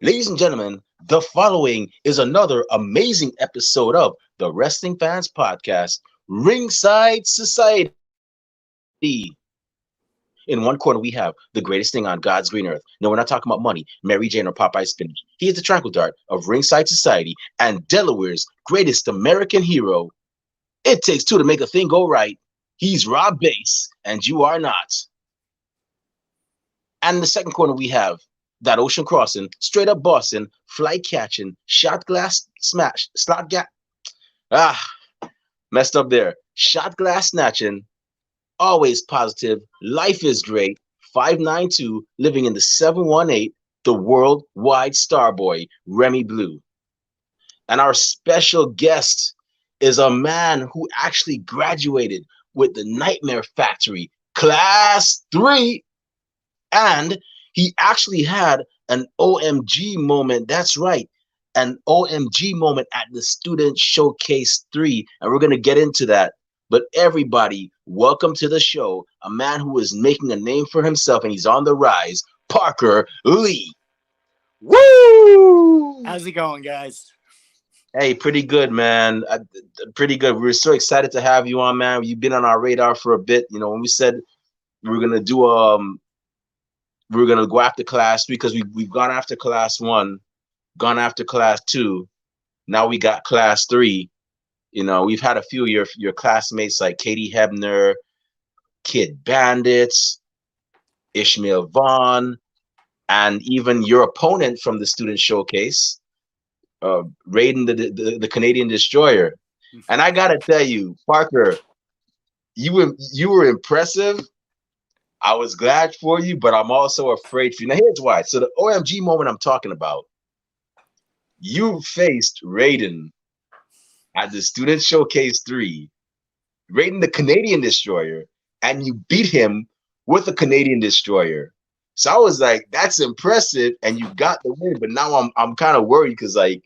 Ladies and gentlemen, the following is another amazing episode of the Wrestling Fans Podcast, Ringside Society. In one corner, we have the greatest thing on God's green earth. No, we're not talking about money, Mary Jane, or Popeye spinach. He is the tranquil dart of Ringside Society and Delaware's greatest American hero. It takes two to make a thing go right. He's Rob Bass, and you are not. And in the second corner, we have that ocean crossing, straight up Boston, flight catching, shot glass smash, slot gap. Ah, messed up there. Shot glass snatching, always positive. Life is great. 592, living in the 718, the worldwide starboy, Remy Blue. And our special guest is a man who actually graduated with the Nightmare Factory, Class 3. And he actually had an OMG moment. That's right. An OMG moment at the Student Showcase 3. And we're going to get into that. But everybody, welcome to the show. A man who is making a name for himself and he's on the rise, Parker Lee. Woo! How's it going, guys? Hey, pretty good, man. Pretty good. We're so excited to have you on, man. You've been on our radar for a bit. You know, when we said we were gonna do we were gonna go after class 3 because we've gone after class 1, gone after class 2. Now we got class 3. You know, we've had a few of your classmates like Katie Hebner, Kid Bandits, Ishmael Vaughn, and even your opponent from the student showcase, Raiden the Canadian Destroyer. And I gotta tell you, Parker, you were impressive. I was glad for you, but I'm also afraid for you. Now, here's why. So the OMG moment I'm talking about, you faced Raiden at the Student Showcase 3, Raiden the Canadian Destroyer, and you beat him with a Canadian Destroyer. So I was like, that's impressive, and you got the win. But now I'm kind of worried because like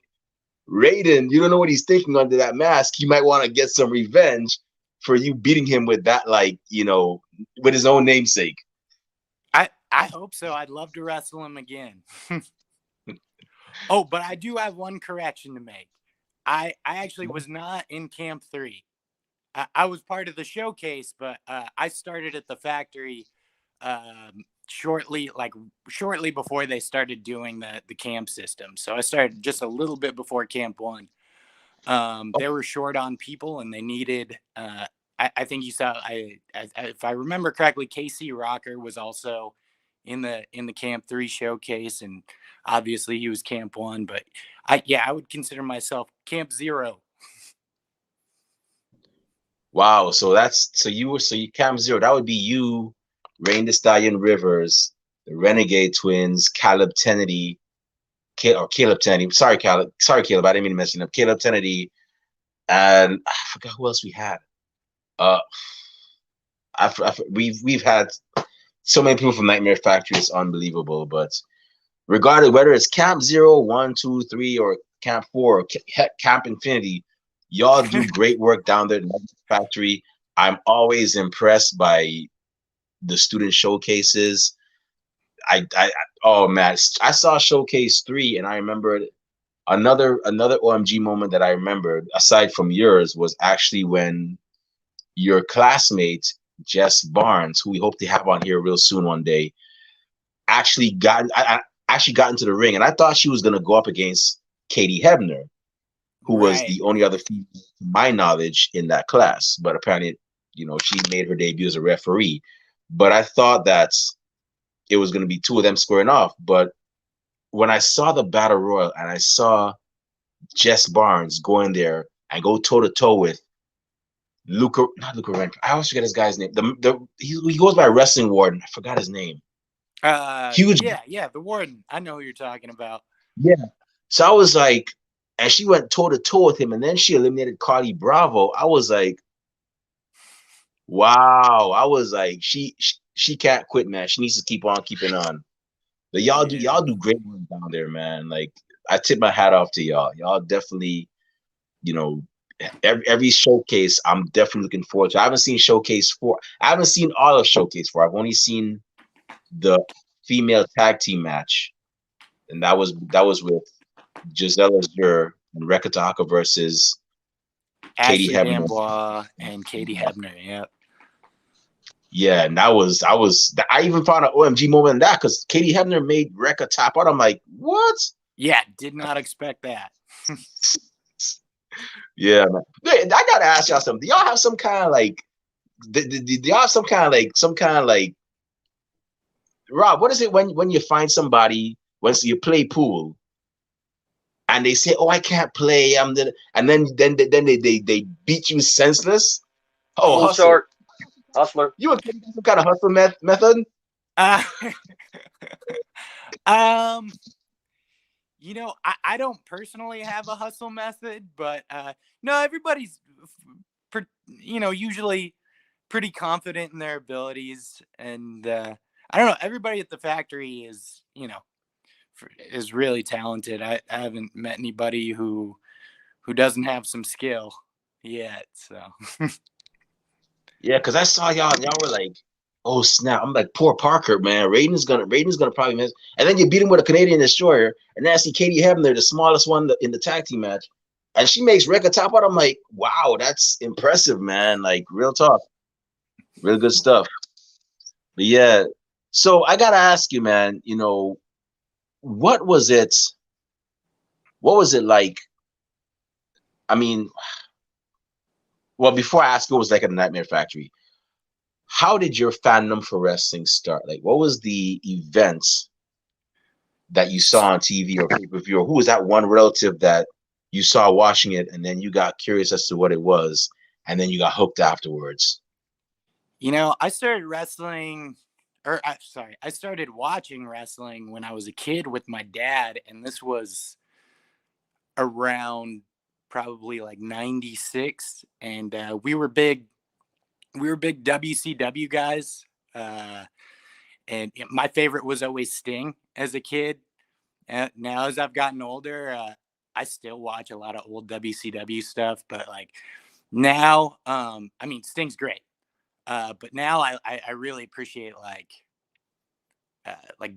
Raiden, you don't know what he's thinking under that mask. He might want to get some revenge for you beating him with that, like, with his own namesake. I hope so. I'd love to wrestle him again. Oh, but I do have one correction to make. I actually was not in Camp 3. I was part of the showcase, but I started at the factory shortly before they started doing the camp system. So I started just a little bit before Camp 1. They were short on people, and they needed. I think you saw. If I remember correctly, KC Rocker was also in the Camp 3 showcase, and obviously he was Camp 1. But I would consider myself Camp 0. Wow. So you Camp 0. That would be you, Rain the Stallion Rivers, the Renegade Twins, Caleb Kennedy. Sorry, Caleb. Sorry, Caleb. I didn't mean to mention him. Caleb Kennedy, and I forgot who else we had. Uh, we've had so many people from Nightmare Factory. It's unbelievable. But regardless, whether it's Camp 0, 1, 2, 3, or Camp 4, or Camp Infinity, y'all do great work down there at Nightmare Factory. I'm always impressed by the student showcases. Oh man, I saw Showcase 3, and I remembered another OMG moment that I remembered aside from yours was actually when your classmate Jess Barnes, who we hope to have on here real soon one day, I actually got into the ring, and I thought she was gonna go up against Katie Hebner, who was Right. the only other female, to my knowledge, in that class. But apparently, she made her debut as a referee. But I thought that it was going to be two of them squaring off. But when I saw the battle royal and I saw Jess Barnes go in there and go toe to toe with not Luca Renfro. I always forget his guy's name. He goes by Wrestling Warden. I forgot his name. Huge. Yeah, the Warden. I know who you're talking about. Yeah. So I was like, and she went toe to toe with him, and then she eliminated Carly Bravo. I was like, wow. I was like, she can't quit, man. She needs to keep on keeping on. But y'all do great work down there, man. Like, I tip my hat off to y'all. Y'all definitely, you know, every showcase I'm definitely looking forward to. I haven't seen Showcase 4. I haven't seen all of Showcase 4. I've only seen the female tag team match. and that was with Giselle Azure and Rekataka versus Katie Ashley Hebner. Gamboa and Katie Hebner. Yep. Yeah, and I even found an OMG moment in that because Katie Hebner made Rekka tap out. I'm like, what? Yeah, did not expect that. Yeah, man. Hey, I gotta ask y'all something. Do y'all have some kind of like? Do y'all have some kind of like? Rob, what is it when you find somebody once you play pool and they say, "Oh, I can't play," and then they beat you senseless. Oh, Full hustle! start, hustler. You would some kind of hustle method? Uh, um, I don't personally have a hustle method, but no, everybody's, usually pretty confident in their abilities, and I don't know. Everybody at the factory is really talented. I haven't met anybody who doesn't have some skill yet. So Yeah, because I saw y'all and y'all were like, "Oh snap!" I'm like, "Poor Parker, man. Raiden's gonna probably miss." And then you beat him with a Canadian destroyer, and then I see Katie Hebner, the smallest one in the tag team match, and she makes Rekka top out. I'm like, "Wow, that's impressive, man. Like real talk, real good stuff." But yeah, so I gotta ask you, man. What was it? What was it like? I mean, well, before I ask you, what was like at the Nightmare Factory? How did your fandom for wrestling start? Like, what was the events that you saw on TV or pay-per-view, or who was that one relative that you saw watching it and then you got curious as to what it was and then you got hooked afterwards? I started wrestling, or sorry, I started watching wrestling when I was a kid with my dad, and this was around probably like 96, and we were big WCW guys. And my favorite was always Sting as a kid. Now, as I've gotten older, I still watch a lot of old WCW stuff, but like now, I mean, Sting's great. But now I really appreciate like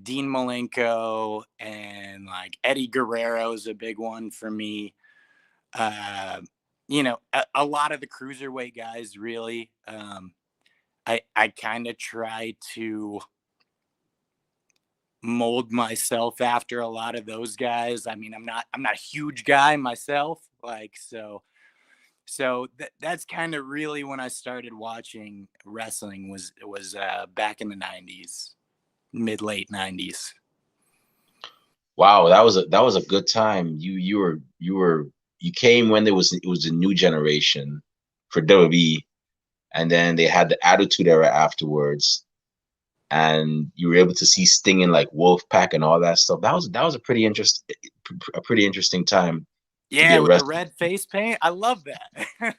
Dean Malenko, and like Eddie Guerrero is a big one for me. Uh, a lot of the cruiserweight guys really. I kind of try to mold myself after a lot of those guys. I mean, I'm not a huge guy myself, like that's kind of really when I started watching wrestling was back in the 90s, mid late 90s. Wow, that was a good time. You came when it was a new generation for WWE, and then they had the Attitude Era afterwards, and you were able to see Sting in like Wolfpack and all that stuff. That was a pretty interesting time to be Yeah, a with the wrestler. red face paint, I love that.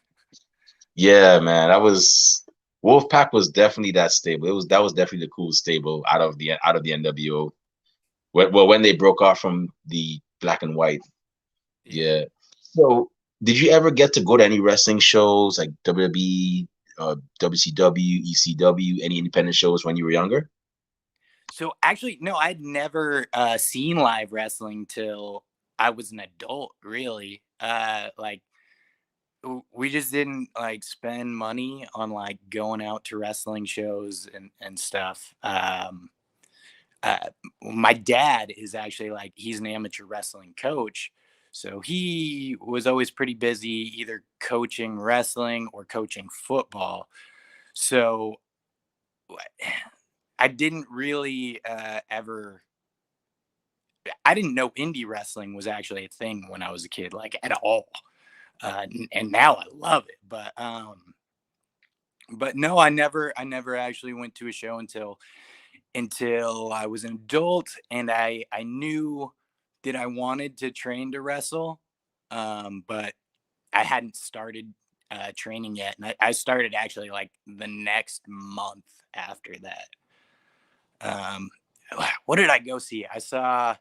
Yeah, man, Wolfpack was definitely that stable. That was definitely the coolest stable out of the NWO. When they broke off from the black and white. Yeah. Yeah. So, did you ever get to go to any wrestling shows like WWE, WCW, ECW, any independent shows when you were younger? So actually, no, I'd never seen live wrestling till I was an adult. Really, like we just didn't like spend money on like going out to wrestling shows and stuff. Uh, my dad is actually like he's an amateur wrestling coach, so he was always pretty busy either coaching wrestling or coaching football. So I didn't really ever. I didn't know indie wrestling was actually a thing when I was a kid, like at all. And now I love it, but no, I never actually went to a show until I was an adult, and I knew that I wanted to train to wrestle, but I hadn't started training yet, and I started actually like the next month after that. Um, what did I go see? I saw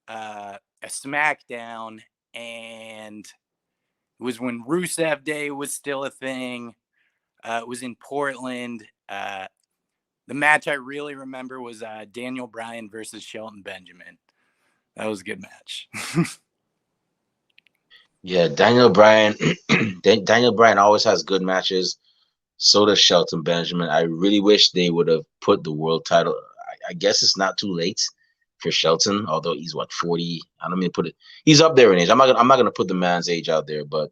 a SmackDown, and it was when Rusev Day was still a thing. It was in Portland. The match I really remember was Daniel Bryan versus Shelton Benjamin. That was a good match. Yeah, Daniel Bryan. Daniel Bryan always has good matches. So does Shelton Benjamin. I really wish they would have put the world title. I guess it's not too late for Shelton, although he's what 40. I don't mean to put it. He's up there in age. I'm not gonna put the man's age out there, but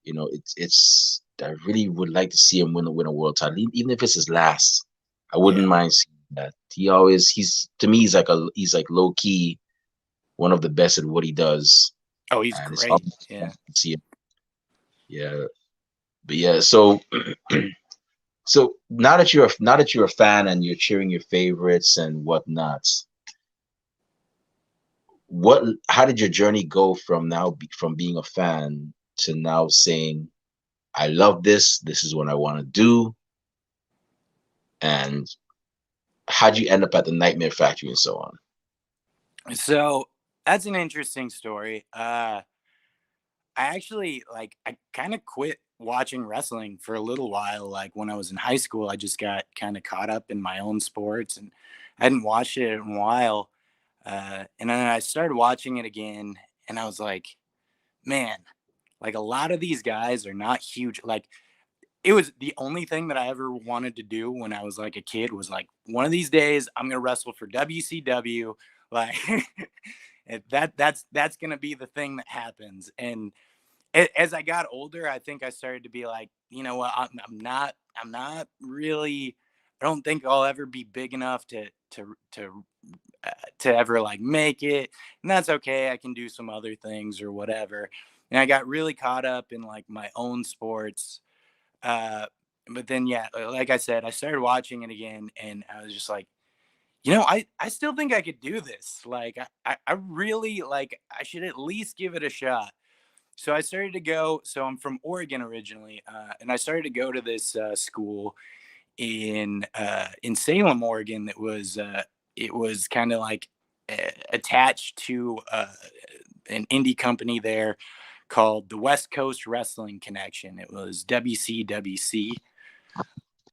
it's. I really would like to see him win a world title, even if it's his last. I wouldn't Yeah. mind seeing that. He's to me he's like low key one of the best at what he does, Oh, he's and it's great. always fun Yeah. to see him. Yeah, but yeah, so so now that you're a fan and you're cheering your favorites and whatnot, what how did your journey go from from being a fan to now saying I love this, this is what I want to do, and how'd you end up at the Nightmare Factory and so on? So that's an interesting story. I actually I kind of quit watching wrestling for a little while. Like when I was in high school, I just got kind of caught up in my own sports and I hadn't watched it in a while. And then I started watching it again, and I was like, man, like a lot of these guys are not huge. Like it was the only thing that I ever wanted to do when I was like a kid was like one of these days I'm gonna wrestle for WCW. Like that's gonna be the thing that happens. And as I got older, I think I started to be like, you know what, I'm not really. I don't think I'll ever be big enough to ever like make it, and that's okay. I can do some other things or whatever. And I got really caught up in like my own sports. Uh, but then, yeah, like I said, I started watching it again, and I was just like, I still think I could do this. Like, I really like. I should at least give it a shot. So I started to go. So I'm from Oregon originally, and I started to go to this school in Salem, Oregon. That was it was kind of like attached to an indie company there called the West Coast Wrestling Connection. It was WCWC.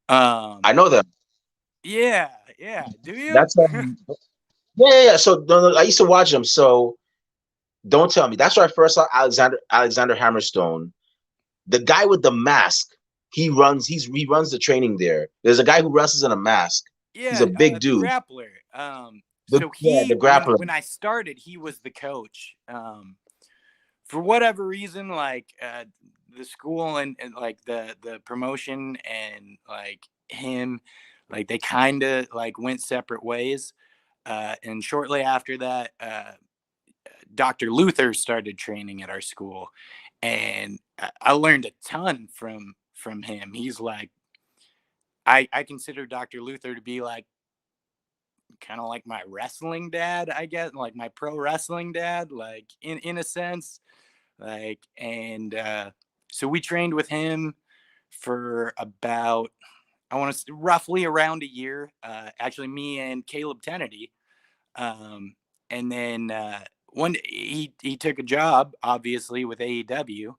I Um, know that. yeah, yeah. Do you? That's yeah. So no, I used to watch them. So don't tell me. That's where I first saw Alexander Hammerstone, the guy with the mask. He runs the training there. There's a guy who wrestles in a mask. He's Yeah, a big the dude. grappler. So The he grappler. when I started, he was the coach. For whatever reason, like the school and like the promotion and like him, like they kind of like went separate ways. And shortly after that, Dr. Luther started training at our school, and I learned a ton from him. He's like, I consider Dr. Luther to be like kind of like my wrestling dad, I guess, like my pro wrestling dad, like in a sense. Like and so we trained with him for about I want to roughly around a year. Actually, me and Caleb Kennedy. And then one he took a job obviously with AEW.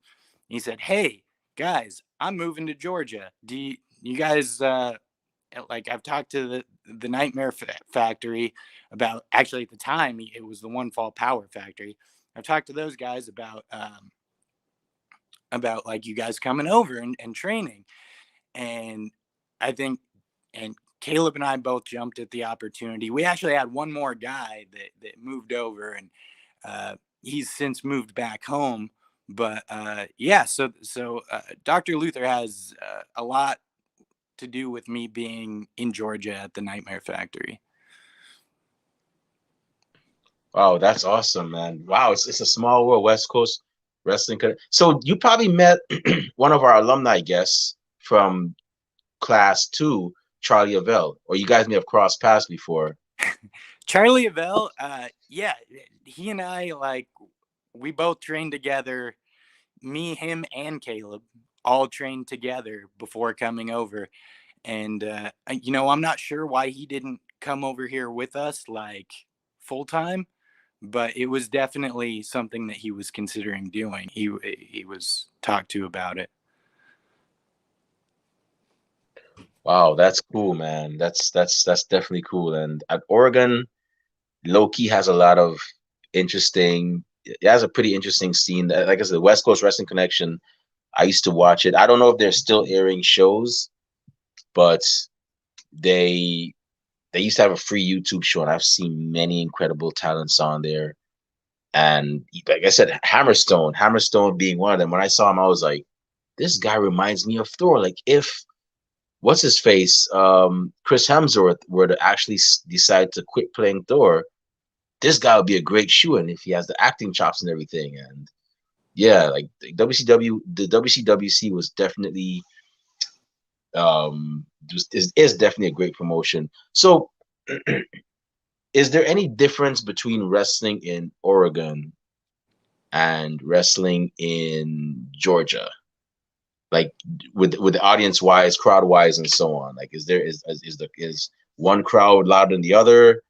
He said, "Hey guys, I'm moving to Georgia. You guys like I've talked to the Nightmare Factory about actually at the time it was the One Fall Power Factory. I've talked to those guys about like you guys coming over and training." And I think and Caleb and I both jumped at the opportunity. We actually had one more guy that moved over, and he's since moved back home. But yeah, so Dr. Luther has a lot to do with me being in Georgia at the Nightmare Factory. Wow, that's awesome, man. Wow, it's a small world, West Coast wrestling. So you probably met one of our alumni guests from class two, Charlie Avell, or you guys may have crossed paths before. Charlie Avell, yeah, he and I like we both trained together. Me, him, and Caleb all trained together before coming over. And I'm not sure why he didn't come over here with us like full time, but it was definitely something that he was considering doing. He was talked to about it. Wow, that's cool, man. That's definitely cool. And at Oregon, Loki has a lot of interesting. It has a pretty interesting scene. Like I said, the West Coast Wrestling Connection. I used to watch it. I don't know if they're still airing shows, but they they used to have a free YouTube show, and I've seen many incredible talents on there. And like I said, Hammerstone being one of them. When I saw him, I was like, this guy reminds me of Thor. Like if what's his face, Chris Hemsworth were to actually decide to quit playing Thor, this guy would be a great shoe-in if he has the acting chops and everything. And yeah, like the WCWC was definitely is definitely a great promotion. So is there any difference between wrestling in Oregon and wrestling in Georgia? Like with the audience wise, crowd wise, and so on. Like, is one crowd louder than the other?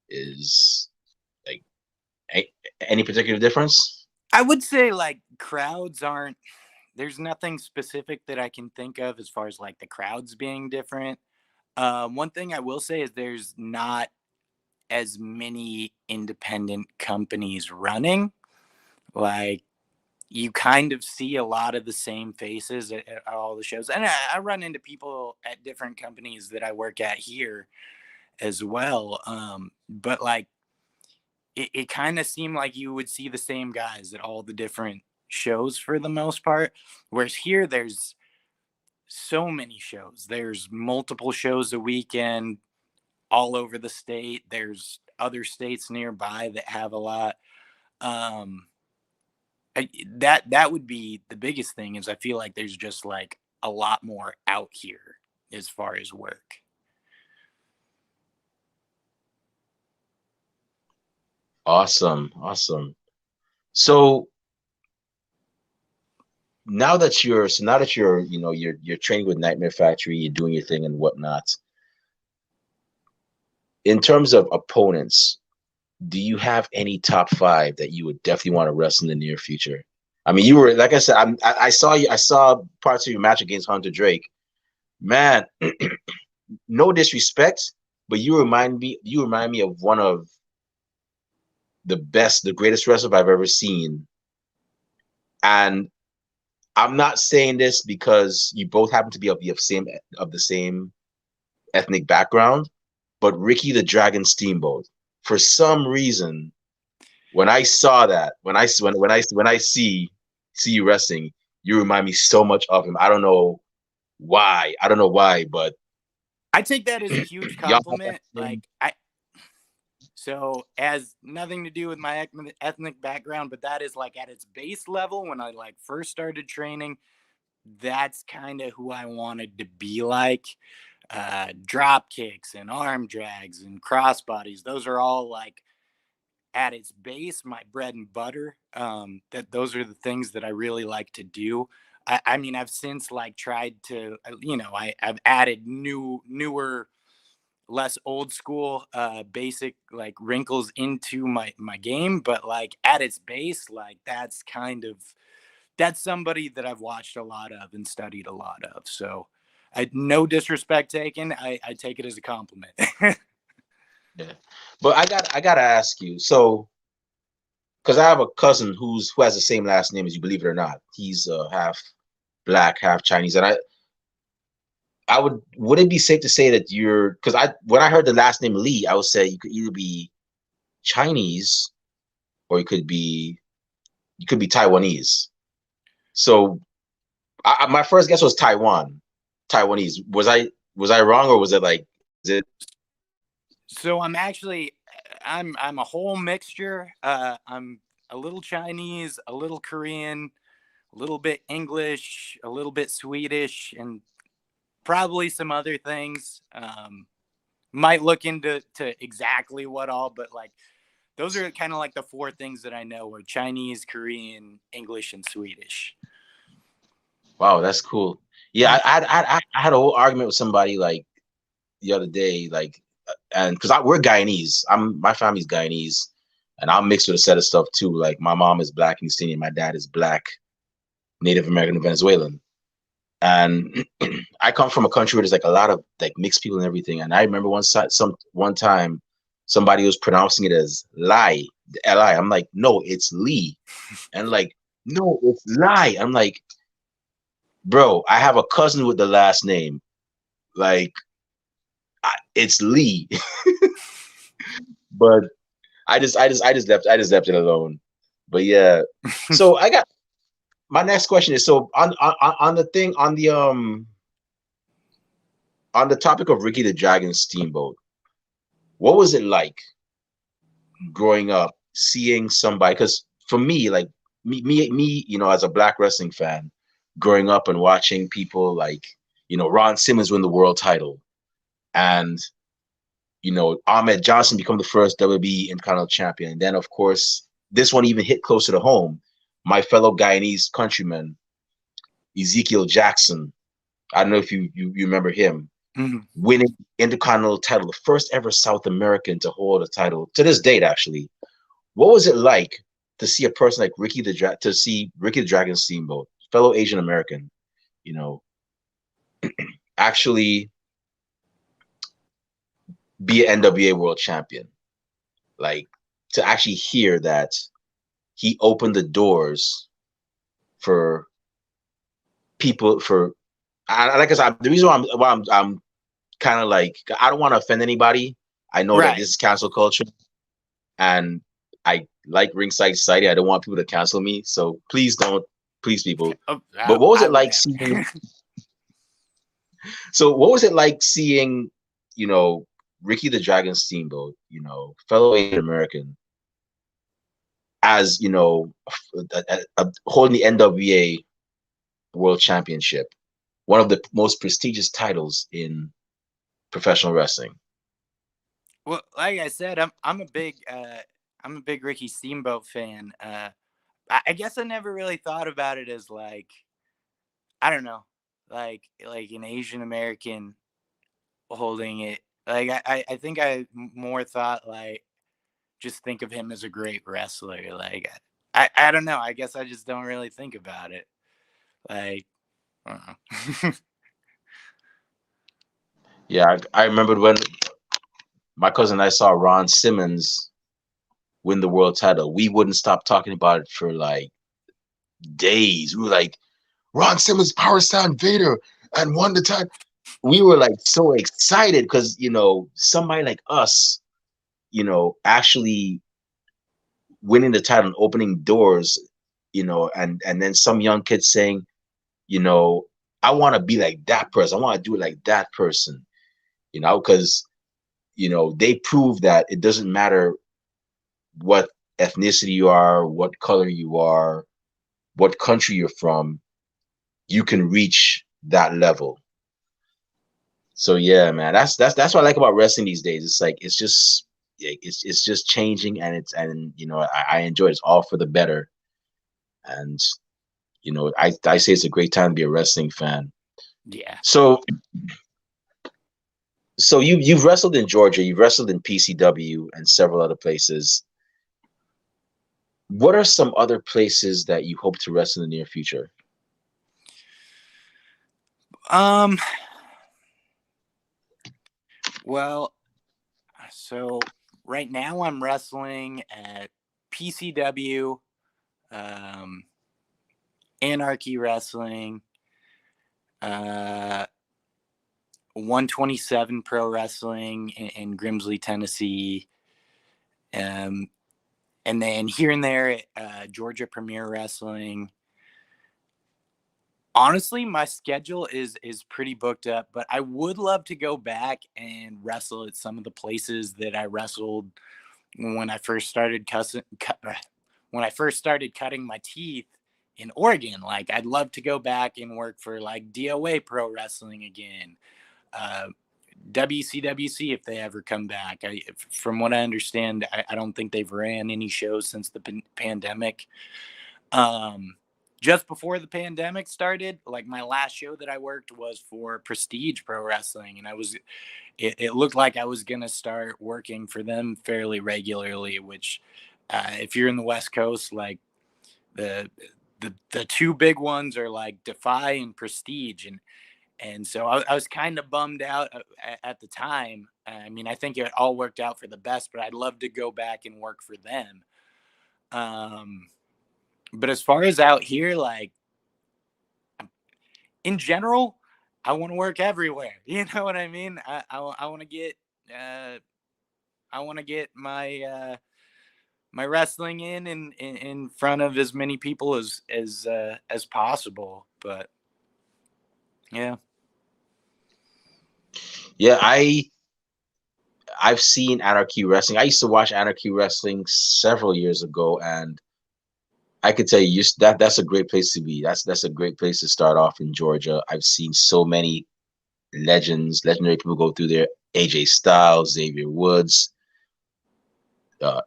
Is like any particular difference? I would say like crowds aren't. There's nothing specific that I can think of as far as like the crowds being different. One thing I will say is there's not as many independent companies running. Like you kind of see a lot of the same faces at all the shows. And I run into people at different companies that I work at here as well. But like it kind of seemed like you would see the same guys at all the different shows for the most part. Whereas here, there's so many shows. There's multiple shows a weekend all over the state. There's other states nearby that have a lot. Um, that would be the biggest thing is I feel like there's just like a lot more out here as far as work. Awesome, awesome. So now that you're training with Nightmare Factory, you're doing your thing and whatnot. In terms of opponents, do you have any top five that you would definitely want to wrestle in the near future? I mean, you were like I said, I saw you. I saw parts of your match against Hunter Drake. Man, no disrespect, but you remind me. You remind me of one of the best, the greatest wrestlers I've ever seen. And I'm not saying this because you both happen to be of the same ethnic background, but Ricky the Dragon Steamboat. For some reason, when I saw that, when I see you wrestling, you remind me so much of him. I don't know why. I don't know why, but I take that as a huge compliment. Like so has nothing to do with my ethnic background, but that is like at its base level when I like first started training, that's kind of who I wanted to be like. Drop kicks and arm drags and crossbodies, those are all like at its base my bread and butter. That those are the things that I really like to do. I mean, I've since like tried to, I've added newer, less old school, basic like wrinkles into my game, but like at its base, like that's somebody that I've watched a lot of and studied a lot of. So, no disrespect taken. I take it as a compliment. yeah. But I gotta ask you. So, because I have a cousin who has the same last name as you, believe it or not. He's half black, half Chinese, and would it be safe to say that you're because I when I heard the last name Lee, I would say you could either be Chinese or you could be Taiwanese. So my first guess was Taiwanese. Was I wrong or was it like is it? So I'm a whole mixture. I'm a little Chinese, a little Korean, a little bit English, a little bit Swedish, and probably some other things. Might look into exactly what all, but like those are kind of like the four things that I know are Chinese, Korean, English, and Swedish. Wow, that's cool. Yeah, I had a whole argument with somebody like the other day, like, and because we're Guyanese, my family's Guyanese, and I'm mixed with a set of stuff too. Like my mom is black Houstonian, my dad is black Native American and Venezuelan, and I come from a country where there's like a lot of like mixed people and everything. And I remember one time somebody was pronouncing it as lie, Li. I'm like, no, it's Lee. And like, no, it's Lie. I'm like, bro, I have a cousin with the last name. Like, it's Lee. But I just left it alone. But yeah. So I got my next question is, so on the thing on the topic of Ricky the Dragon Steamboat, what was it like growing up seeing somebody? Because for me, like me, as a black wrestling fan, growing up and watching people like, Ron Simmons win the world title, and Ahmed Johnson become the first WB Intercontinental Champion. And then, of course, this one even hit closer to home. My fellow Guyanese countryman, Ezekiel Jackson. I don't know if you remember him Mhm. winning Intercontinental title, the first ever South American to hold a title to this date. Actually, what was it like to see a person like Ricky the Dragon Steamboat, fellow Asian American, you know, actually be an NWA World Champion? Like, to actually hear that he opened the doors for people for like I said, the reason why I'm kind of like, I don't want to offend anybody. I know that Right. this is cancel culture, and I like Ringside Society. I don't want people to cancel me, so please don't, please people. Oh, But what was I it would like never. seeing? So what was it like seeing, you know, Ricky the Dragon Steamboat, fellow Asian American, as holding the NWA World Championship, one of the most prestigious titles in professional wrestling. Well, like I said, I'm a big Ricky Steamboat fan. I guess I never really thought about it as like, I don't know, like an Asian American holding it. Like I think I more thought like, just think of him as a great wrestler. Like I don't know. I guess I just don't really think about it. Like I don't know. Yeah, I remembered when my cousin and I saw Ron Simmons win the world title. We wouldn't stop talking about it for like days. We were like, Ron Simmons power slam Vader and won the title. We were like so excited because somebody like us, actually winning the title and opening doors, and then some young kids saying, you know, I want to be like that person. I want to do it like that person, because they prove that it doesn't matter what ethnicity you are, what color you are, what country you're from, you can reach that level. So yeah, man, that's what I like about wrestling these days. It's like it's just changing, and I enjoy it. It's all for the better, and I say it's a great time to be a wrestling fan. Yeah. So you've wrestled in Georgia, you've wrestled in PCW and several other places. What are some other places that you hope to wrestle in the near future? Um. Well, so right now I'm wrestling at PCW, um, Anarchy Wrestling, uh, 127 Pro Wrestling in Grimsley, Tennessee, um, and then here and there at Georgia Premier Wrestling. Honestly, my schedule is pretty booked up, but I would love to go back and wrestle at some of the places that I wrestled when I first started when I first started cutting my teeth in Oregon. Like, I'd love to go back and work for like DOA Pro Wrestling again, uh, WCWC if they ever come back. From what I understand, I don't think they've ran any shows since the pandemic. Um, just before the pandemic started, like my last show that I worked was for Prestige Pro Wrestling, and it looked like I was gonna start working for them fairly regularly. Which, if you're in the West Coast, like the the two big ones are like Defy and Prestige, and so I was kind of bummed out at the time. I mean, I think it all worked out for the best, but I'd love to go back and work for them. But as far as out here, like in general, I want to work everywhere. You know what I mean? I want to get my wrestling in front of as many people as possible. But yeah. Yeah, I've seen Anarchy Wrestling. I used to watch Anarchy Wrestling several years ago, and I could tell you that's a great place to be. That's a great place to start off in Georgia. I've seen so many legendary people go through there. AJ Styles, Xavier Woods,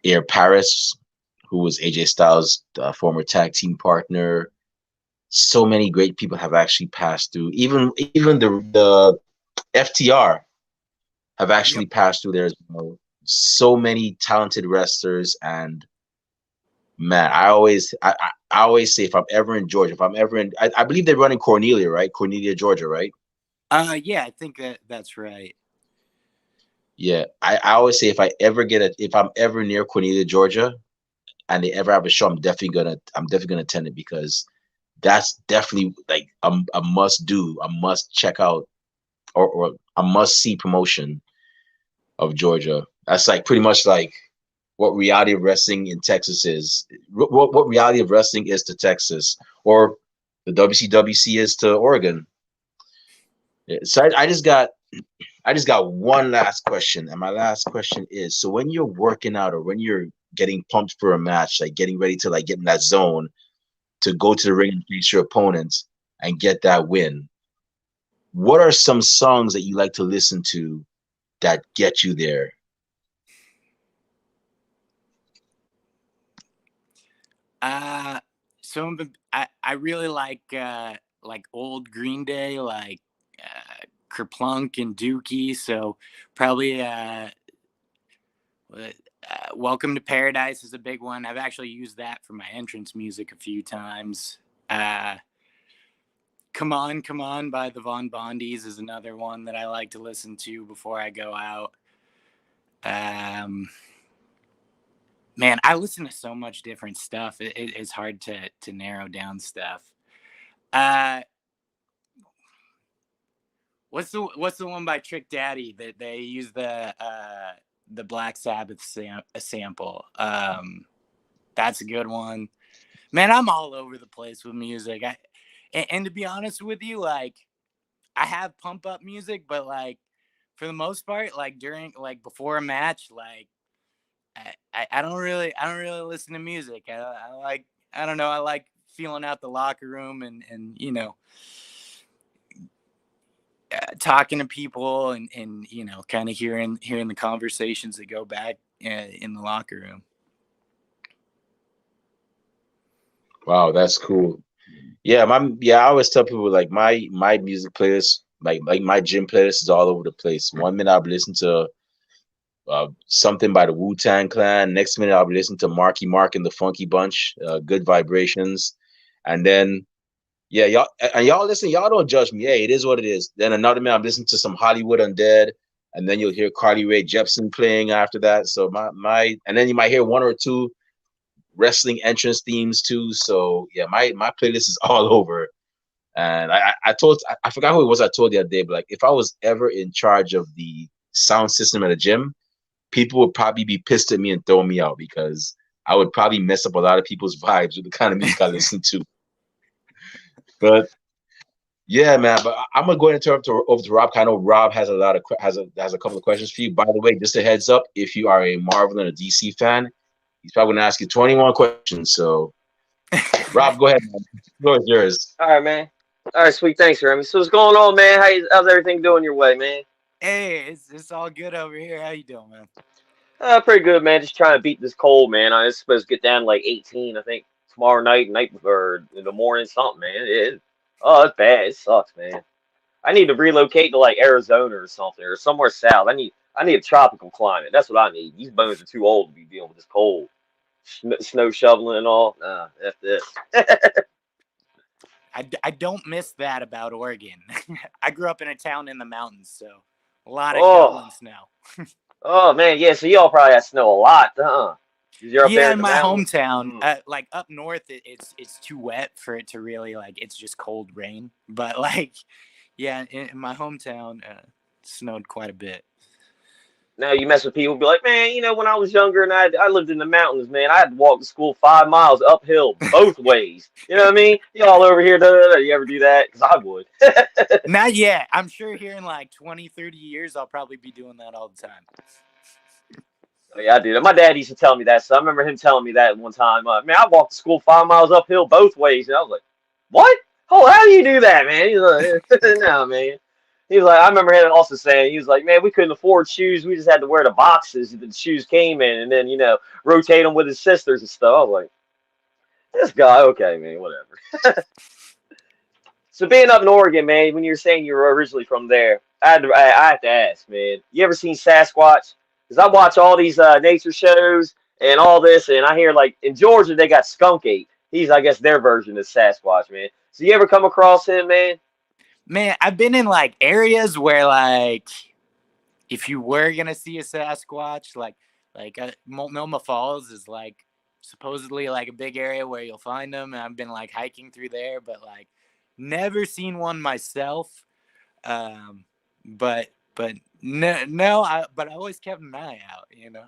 Air Paris, who was AJ Styles' former tag team partner. So many great people have actually passed through. Even the FTR have actually Yep. passed through there as well. So many talented wrestlers, and man, I always say if I'm ever in Georgia, if I'm ever in, I believe they're running Cornelia, right? Cornelia, Georgia, right? Yeah, I think that's right. Yeah, I always say if I'm ever near Cornelia, Georgia, and they ever have a show, I'm definitely gonna attend it because that's definitely like a must do, a must check out, or a must see promotion of Georgia. That's like pretty much like what reality of wrestling in Texas is. What reality of wrestling is to Texas, or the WCWC is to Oregon. Yeah, so I just got one last question, and my last question is: so when you're working out or when you're getting pumped for a match, like getting ready to like get in that zone to go to the ring and face your opponent and get that win, what are some songs that you like to listen to that get you there? Uh, so I really like old Green Day, like Kerplunk and Dookie. So probably Welcome to Paradise is a big one. I've actually used that for my entrance music a few times. Uh, Come On by the Von Bondies is another one that I like to listen to before I go out. Um, man, I listen to so much different stuff. It's hard to narrow down stuff. Uh, what's the one by Trick Daddy that they use the Black Sabbath sample? That's a good one. Man, I'm all over the place with music. And to be honest with you, like I have pump up music, but like for the most part, like during like before a match, like I don't really listen to music. I like I don't know. I like feeling out the locker room and talking to people and kind of hearing the conversations that go back in the locker room. Wow, that's cool. I always tell people like my music playlist, like my gym playlist is all over the place. One minute I'll be listening to something by the Wu-Tang Clan. Next minute I'll be listening to Marky Mark and the Funky Bunch, Good Vibrations, and then yeah, y'all listen. Y'all don't judge me. Hey, it is what it is. Then another minute I'm listening to some Hollywood Undead, and then you'll hear Carly Rae Jepsen playing after that. So and then you might hear one or two wrestling entrance themes too. So yeah, my playlist is all over. And I forgot who it was I told the other day, but like if I was ever in charge of the sound system at a gym, people would probably be pissed at me and throw me out because I would probably mess up a lot of people's vibes with the kind of music I listen to. But yeah, man. But I'm gonna go ahead and turn over to Rob. I know Rob has has a couple of questions for you. By the way, just a heads up: if you are a Marvel and a DC fan, he's probably gonna ask you 21 questions. So, Rob, go ahead, man. The floor is yours. All right, man. All right, sweet. Thanks, Remy. So what's going on, man? How's everything doing your way, man? Hey, it's all good over here. How you doing, man? Pretty good, man. Just trying to beat this cold, man. I was supposed to get down to like 18, I think, tomorrow night, or in the morning, something, man. Oh, it's bad. It sucks, man. I need to relocate to like Arizona or something, or somewhere south. I need a tropical climate. That's what I need. These bones are too old to be dealing with this cold. Snow shoveling and all. Nah, that's this. I don't miss that about Oregon. I grew up in a town in the mountains, so a lot of Oh, shoveling snow. oh man, yeah. So y'all probably have snow a lot, huh? You're up there Yeah, in in the my mountains. hometown, like up north, it's too wet for it to really like. It's just cold rain. But like, yeah, in my hometown, it snowed quite a bit. Now you mess with people, be like, man, when I was younger and I lived in the mountains, man, I had to walk to school 5 miles uphill both ways. You know what I mean? You all over here, you ever do that? Because I would. Not yet. I'm sure here in like 20, 30 years, I'll probably be doing that all the time. Oh, yeah, I do. My dad used to tell me that, so I remember him telling me that one time. Man, I walked to school 5 miles uphill both ways, and I was like, "What? Oh, how do you do that, man?" He's like, "No, man." He was like, I remember him also saying, he was like, "Man, we couldn't afford shoes. We just had to wear the boxes that the shoes came in, and then rotate them with his sisters and stuff." I was like, "This guy, okay, man, whatever." So being up in Oregon, man, when you're saying you were originally from there, I have to ask, man, you ever seen Sasquatch? Because I watch all these nature shows and all this, and I hear like in Georgia they got Skunk Ape. He's, I guess, their version of Sasquatch, man. So you ever come across him, man? Man, I've been in like areas where like if you were gonna see a Sasquatch, like Multnomah Falls is like supposedly like a big area where you'll find them, and I've been like hiking through there, but like never seen one myself. Um, but no, but I always kept an eye out, you know.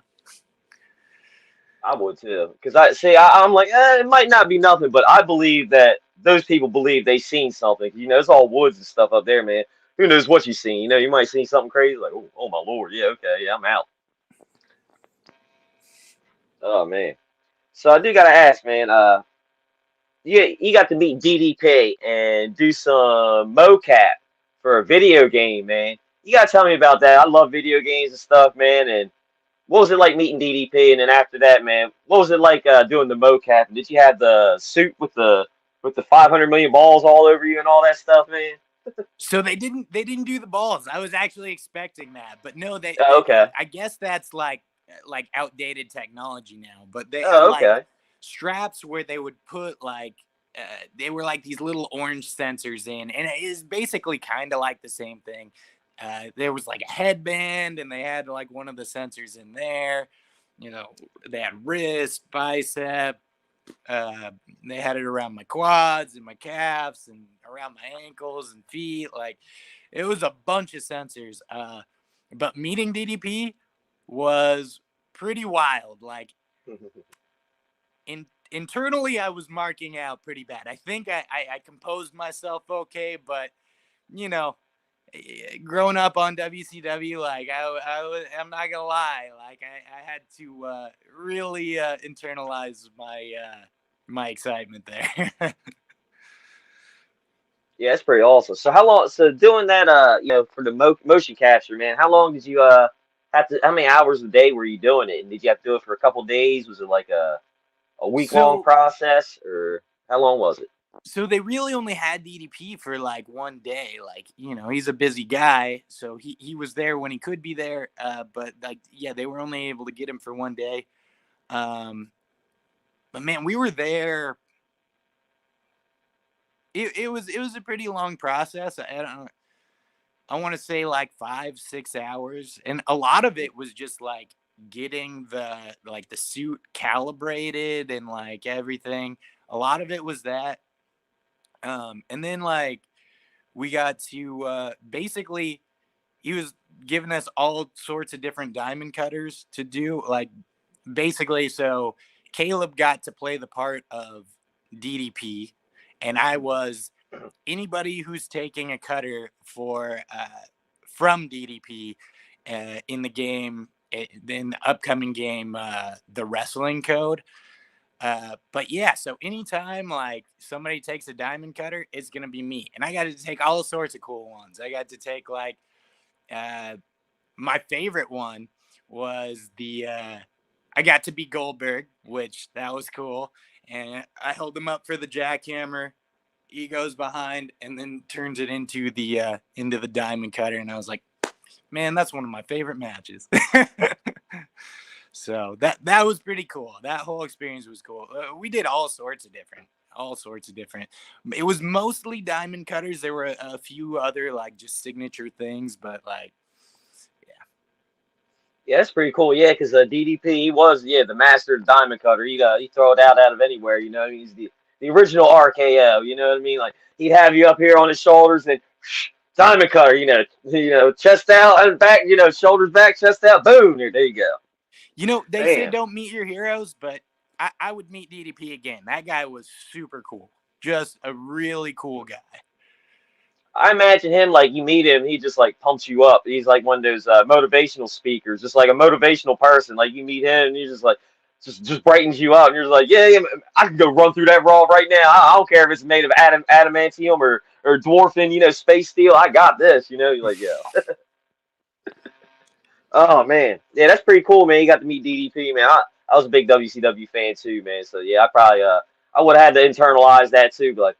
I would too, because I'm like, it might not be nothing, but I believe that those people believe they seen something. It's all woods and stuff up there, man. Who knows what you seen? You might see something crazy, like, oh my lord, yeah, okay, yeah, I'm out. Oh man. So I do gotta ask, man. You got to meet DDP and do some mocap for a video game, man. You gotta tell me about that. I love video games and stuff, man. And what was it like meeting DDP? And then after that, man, what was it like doing the mocap? Did you have the suit with the 500 million balls all over you and all that stuff, man? So they didn't do the balls. I was actually expecting that, but no, Oh, okay. I guess that's like outdated technology now. But they had Oh, like okay. straps where they would put like they were like these little orange sensors in, and it is basically kind of like the same thing. There was like a headband, and they had like one of the sensors in there. You know, they had wrist, bicep, uh, they had it around my quads and my calves and around my ankles and feet. Like it was a bunch of sensors. But meeting DDP was pretty wild. Like internally, I was marking out pretty bad. I think I composed myself okay, but you know, growing up on WCW, like I'm not gonna lie, like I had to really internalize my excitement there. Yeah, that's pretty awesome. So how long? So doing that, for the motion capture, man. How long did you have to? How many hours a day were you doing it? And did you have to do it for a couple days? Was it like a week long so process, or how long was it? so they really only had DDP for like one day. Like, he's a busy guy, so he was there when he could be there. But like, yeah, they were only able to get him for one day. Um, but man, we were there. It was a pretty long process. I don't. I want to say like 5-6 hours, and a lot of it was just like getting the suit calibrated and like everything. A lot of it was that. And then like we got to basically he was giving us all sorts of different diamond cutters to do, like basically. So Caleb got to play the part of DDP, and I was anybody who's taking a cutter from DDP in the game, in the upcoming game, the wrestling code. But yeah, so anytime like somebody takes a diamond cutter, it's gonna be me, and I got to take all sorts of cool ones. I got to take like my favorite one was the I got to be Goldberg, which that was cool, and I held him up for the jackhammer. He goes behind and then turns it into the diamond cutter, and I was like, man, that's one of my favorite matches. So that was pretty cool. That whole experience was cool. We did all sorts of different. It was mostly diamond cutters. There were a few other like just signature things, but like, yeah. Yeah, that's pretty cool. Yeah, because DDP, he was the master of the diamond cutter. He throw it out of anywhere. You know, he's the original RKO. You know what I mean? Like he'd have you up here on his shoulders and diamond cutter. Chest out and back. Shoulders back, chest out. Boom. There you go. They said Bam. don't meet your heroes, but I would meet DDP again. That guy was super cool. Just a really cool guy. I imagine him like you meet him, he just like pumps you up. He's like one of those motivational speakers, just like a motivational person. Like you meet him, and he just like just brightens you up, and you're just like, yeah, I can go run through that raw right now. I don't care if it's made of adamantium or dwarfin, space steel. I got this. You're like, yeah. Oh man, yeah, that's pretty cool, man. You got to meet DDP, man. I was a big WCW fan too, man. So yeah, I probably I would have had to internalize that too, but like.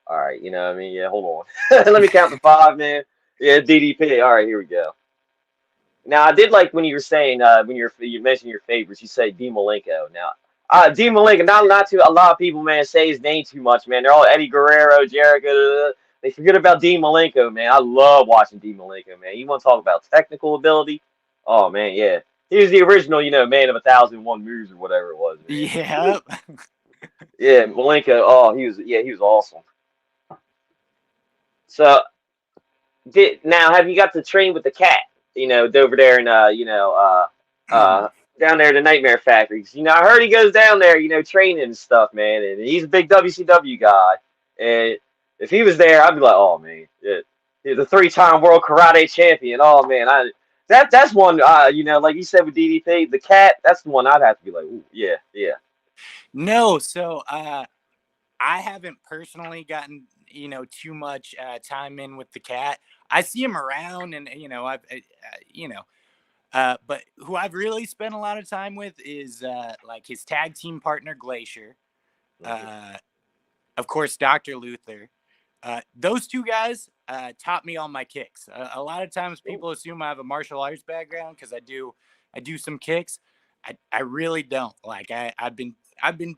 All right, you know what I mean? Yeah, hold on. Let me count to 5, man. Yeah, DDP. All right, here we go. Now, I did like when you were saying when you mentioned your favorites, you say D Malenko. Now, D Malenko, not too a lot of people, man, say his name too much, man. They're all Eddie Guerrero, Jericho. They forget about D Malenko, man. I love watching D Malenko, man. You want to talk about technical ability? Oh man, yeah. He was the original, man of 1,001 moves or whatever it was, man. Yeah. Yeah, Malenko. Oh, he was awesome. So now have you got to train with the cat? Over there in down there at the Nightmare Factory. 'Cause, I heard he goes down there, training and stuff, man. And he's a big WCW guy. And if he was there, I'd be like, oh man, yeah, he's a 3-time world karate champion. Oh man, that's one. Like you said with DDP, the cat. That's the one I'd have to be like, ooh, yeah, yeah. No, so I haven't personally gotten too much time in with the cat. I see him around, and but who I've really spent a lot of time with is like his tag team partner Glacier, Mm-hmm. of course Dr. Luther. Those two guys taught me all my kicks. A lot of times Ooh. people assume I have a martial arts background because I do some kicks. I really don't. Like I've been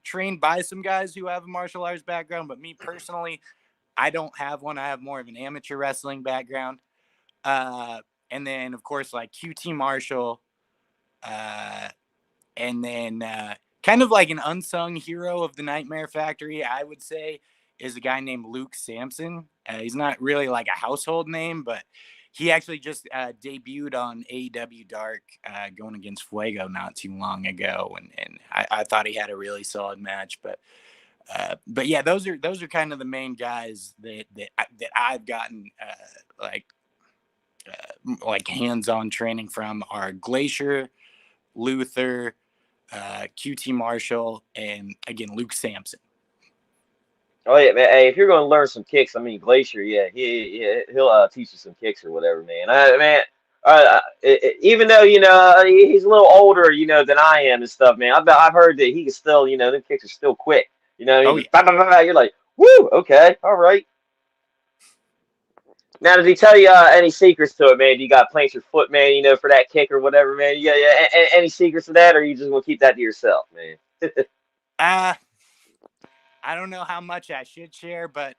trained by some guys who have a martial arts background, but me personally, I don't have one. I have more of an amateur wrestling background. Uh, and then of course like QT Marshall, uh, and then kind of like an unsung hero of the Nightmare Factory, I would say, is a guy named Luke Sampson. He's not really like a household name, but he actually just debuted on AEW Dark going against Fuego not too long ago, and I thought he had a really solid match. But yeah, those are kind of the main guys that I've gotten like hands-on training from are Glacier, Luther, QT Marshall, and again Luke Sampson. Oh yeah, man. Hey, if you're gonna learn some kicks, I mean Glacier, yeah, he'll teach you some kicks or whatever, man. Man, even though he's a little older, than I am and stuff, man. I've heard that he can still, them kicks are still quick. What I mean, Oh yeah. just bah, bah, bah, bah, you're like, woo, okay, all right. Now, did he tell you any secrets to it, man? Do you got plants your foot, man? For that kick or whatever, man. You got any secrets to that, or you just gonna keep that to yourself, man? Uh, I don't know how much I should share, but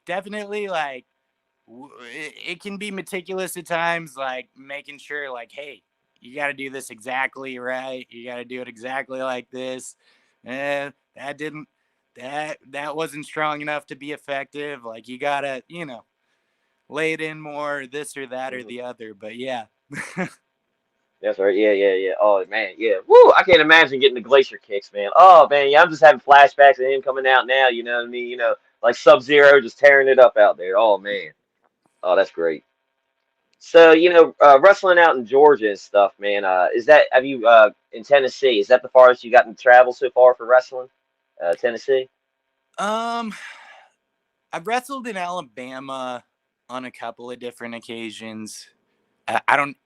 definitely like it can be meticulous at times, like making sure like, hey, you got to do this exactly right. You got to do it exactly like this. That didn't that wasn't strong enough to be effective. Like you gotta, lay it in more, this or that or Mhm. the other. But yeah. That's right. Yeah, yeah, yeah. Oh man, yeah. Woo! I can't imagine getting the glacier kicks, man. Oh man, yeah. I'm just having flashbacks of him coming out now. You know what I mean? Like Sub-Zero just tearing it up out there. Oh man. Oh, that's great. So wrestling out in Georgia and stuff, man. Have you in Tennessee? Is that the farthest you gotten to travel so far for wrestling? Tennessee. um I've wrestled in Alabama on a couple of different occasions. I don't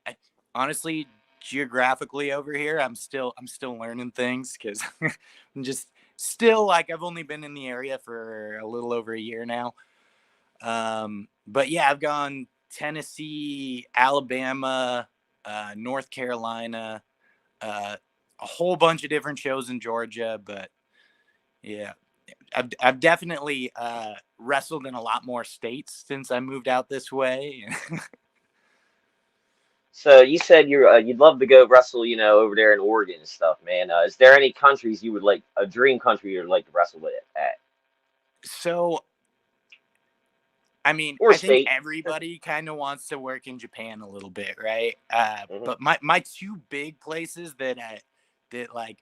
honestly geographically over here. I'm still learning things because I'm just still like I've only been in the area for a little over a year now. But yeah, I've gone Tennessee, Alabama, North Carolina, a whole bunch of different shows in Georgia. But yeah, I've definitely wrestled in a lot more states since I moved out this way. So you said you'd love to go wrestle, over there in Oregon and stuff, man. Is there any countries you would like, a dream country you'd like to wrestle with at, So, I mean, or I think state? everybody kind of wants to work in Japan a little bit, right? Hmm. But my two big places that like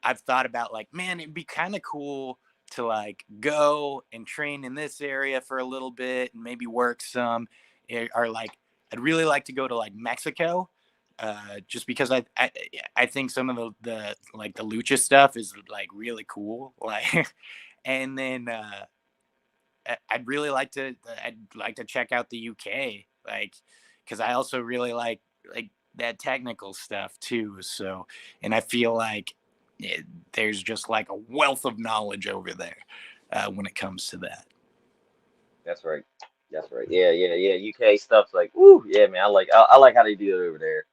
I've thought about, like, man, it'd be kind of cool to like go and train in this area for a little bit and maybe work some. Are like, I'd really like to go to like Mexico, just because I think some of the like the lucha stuff is like really cool, like, and then I'd really like to I'd like to check out the UK, like, because I also really like that technical stuff too. So, and I feel like there's just like a wealth of knowledge over there when it comes to that. That's right. That's right. Yeah, yeah, yeah. UK stuff's like, woo, yeah, man. I like how they do it over there.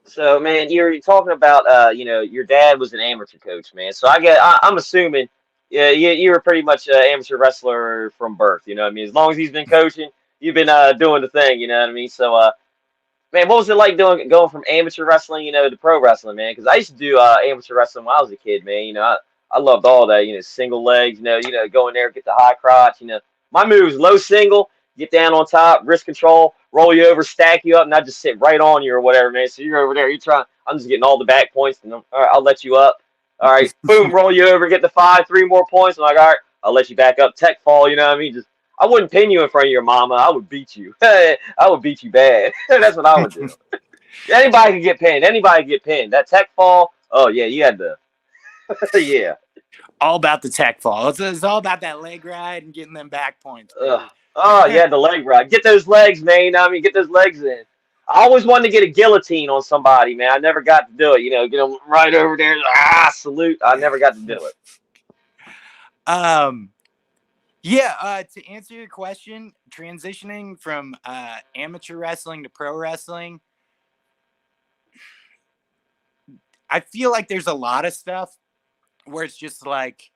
So, man, you're talking about, your dad was an amateur coach, man. So I'm assuming, yeah, you were pretty much an amateur wrestler from birth. You know what I mean? As long as he's been coaching, you've been doing the thing. You know what I mean? So, man, what was it like going from amateur wrestling, to pro wrestling, man? Because I used to do amateur wrestling when I was a kid, man. I loved all that, single legs, go in there, get the high crotch. My moves, low single, get down on top, wrist control, roll you over, stack you up, and I just sit right on you or whatever, man. So you're over there, you're trying. I'm just getting all the back points, and all right, I'll let you up. All right, boom, roll you over, get the 5, 3 more points. I'm like, all right, I'll let you back up. Tech fall, you know what I mean? Just I wouldn't pin you in front of your mama. I would beat you. I would beat you bad. That's what I would do. Anybody could get pinned. Anybody could get pinned. That tech fall. Oh yeah, you had to. Yeah. All about the tech fall. It's all about that leg ride and getting them back points, Ugh. baby. Oh yeah, the leg ride. Get those legs, man. You know what I mean, get those legs in. I always wanted to get a guillotine on somebody, man. I never got to do it. Get them right over there. Salute. I never got to do it. Yeah, to answer your question, transitioning from amateur wrestling to pro wrestling, I feel like there's a lot of stuff where it's just like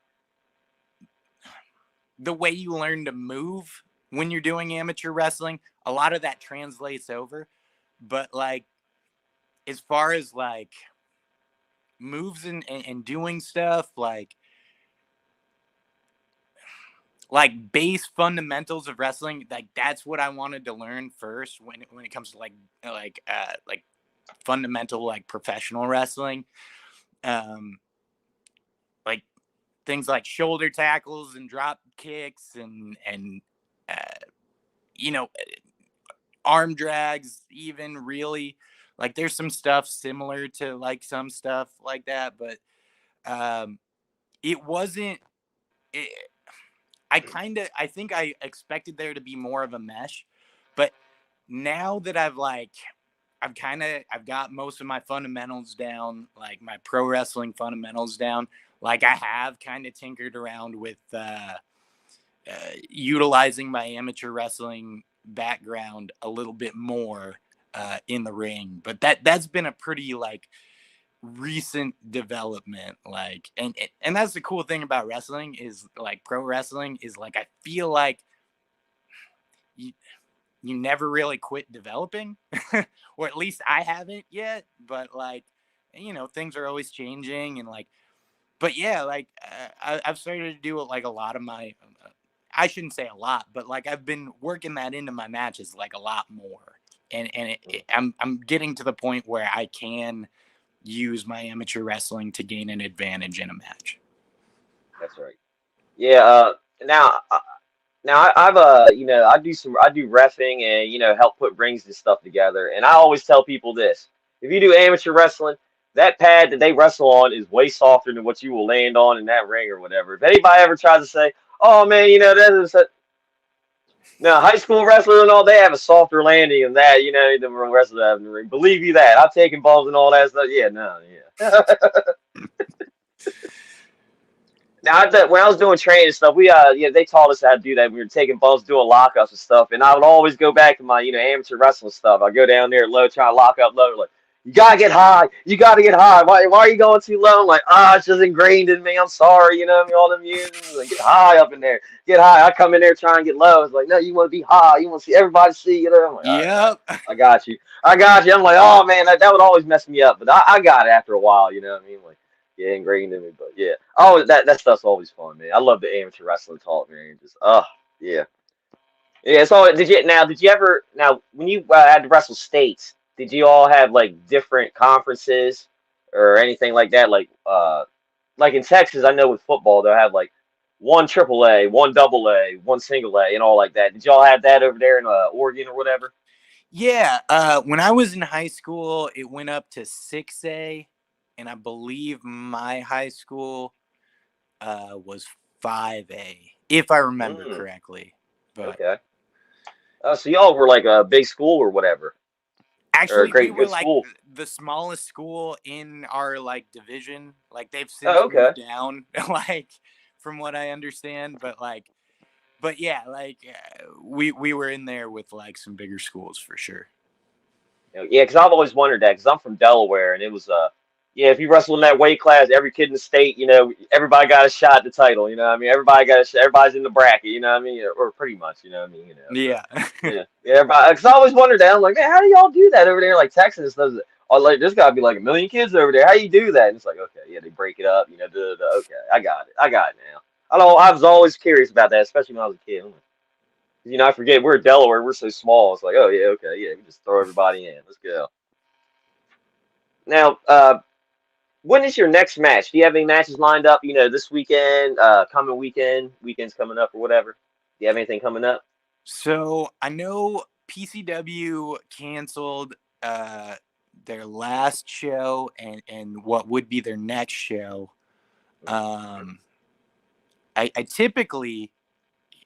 the way you learn to move when you're doing amateur wrestling, a lot of that translates over. But like, as far as like moves and doing stuff, like base fundamentals of wrestling, like that's what I wanted to learn first when it comes to like fundamental like professional wrestling. Like things like shoulder tackles and drop kicks and uh, you know arm drags, even, really, like there's some stuff similar to like some stuff like that, but it wasn't it, I think I expected there to be more of a mesh, but now that I've got most of my fundamentals down, like my pro wrestling fundamentals down, like I have kind of tinkered around with utilizing my amateur wrestling background a little bit more in the ring. But that's been a pretty like recent development, like, and that's the cool thing about wrestling is like pro wrestling is like I feel like you never really quit developing, or at least I haven't yet. But like, things are always changing, and like, but yeah, like I've started to do it like a lot of my. I shouldn't say a lot, but like I've been working that into my matches like a lot more, and I'm getting to the point where I can use my amateur wrestling to gain an advantage in a match. That's right. Yeah. Now, I've I do reffing and help put rings and stuff together. And I always tell people this: if you do amateur wrestling, that pad that they wrestle on is way softer than what you will land on in that ring or whatever. If anybody ever tries to say, "Oh man, that is a," no, high school wrestlers and all, they have a softer landing than that, than wrestlers have in the ring. Believe you that. I've taken balls and all that stuff. Yeah, no, yeah. Now, when I was doing training and stuff, they taught us how to do that. We were taking bumps, doing lockups and stuff, and I would always go back to my amateur wrestling stuff. I go down there low, try to lock up low, like, you gotta get high. You gotta get high. Why are you going too low? I'm like, it's just ingrained in me. I'm sorry, you know what I mean? All them years. Like, get high up in there. Get high. I come in there trying to get low. It's like, no, you want to be high. You want to see everybody see you know. I'm like, all right. Yep. I got you. I got you. I'm like, oh man, that would always mess me up. But I got it after a while, you know what I mean? Like, yeah, ingrained in me. But yeah. Oh, that stuff's always fun, man. I love the amateur wrestling talk, man. Just yeah. Yeah, so did you ever now when you had to wrestle states, did you all have like different conferences or anything like that? Like in Texas, I know with football they'll have like one triple A, one double A, one single A, and all like that. Did y'all have that over there in Oregon or whatever? Yeah. When I was in high school, it went up to 6A, and I believe my high school was 5A, if I remember Mm, correctly. But okay. So y'all were like a big school or whatever, or a actually, we great were good like school. the smallest school in our like division. Like they've since Oh, okay. moved down, like from what I understand. But yeah, like we were in there with like some bigger schools for sure. Yeah, because I've always wondered that because I'm from Delaware and it was yeah, if you wrestle in that weight class, every kid in the state, you know, everybody got a shot at the title. You know what I mean? Everybody got everybody's in the bracket. You know what I mean? Or pretty much. You know what I mean? You know, but Yeah. yeah, everybody. Because I always wondered that. I'm like, man, how do y'all do that over there? Like Texas does it. Oh, like there's got to be like a million kids over there. How you do that? And it's like, okay, yeah, they break it up. You know, okay, I got it. I got it now. I don't. I was always curious about that, especially when I was a kid. I'm like, you know, I forget we're Delaware. We're so small. It's like, oh yeah, okay, yeah, we just throw everybody in. Let's go. Now, when is your next match? Do you have any matches lined up? You know, this weekend, coming weekend, weekends coming up or whatever. Do you have anything coming up? So I know PCW canceled their last show and what would be their next show. Um, I typically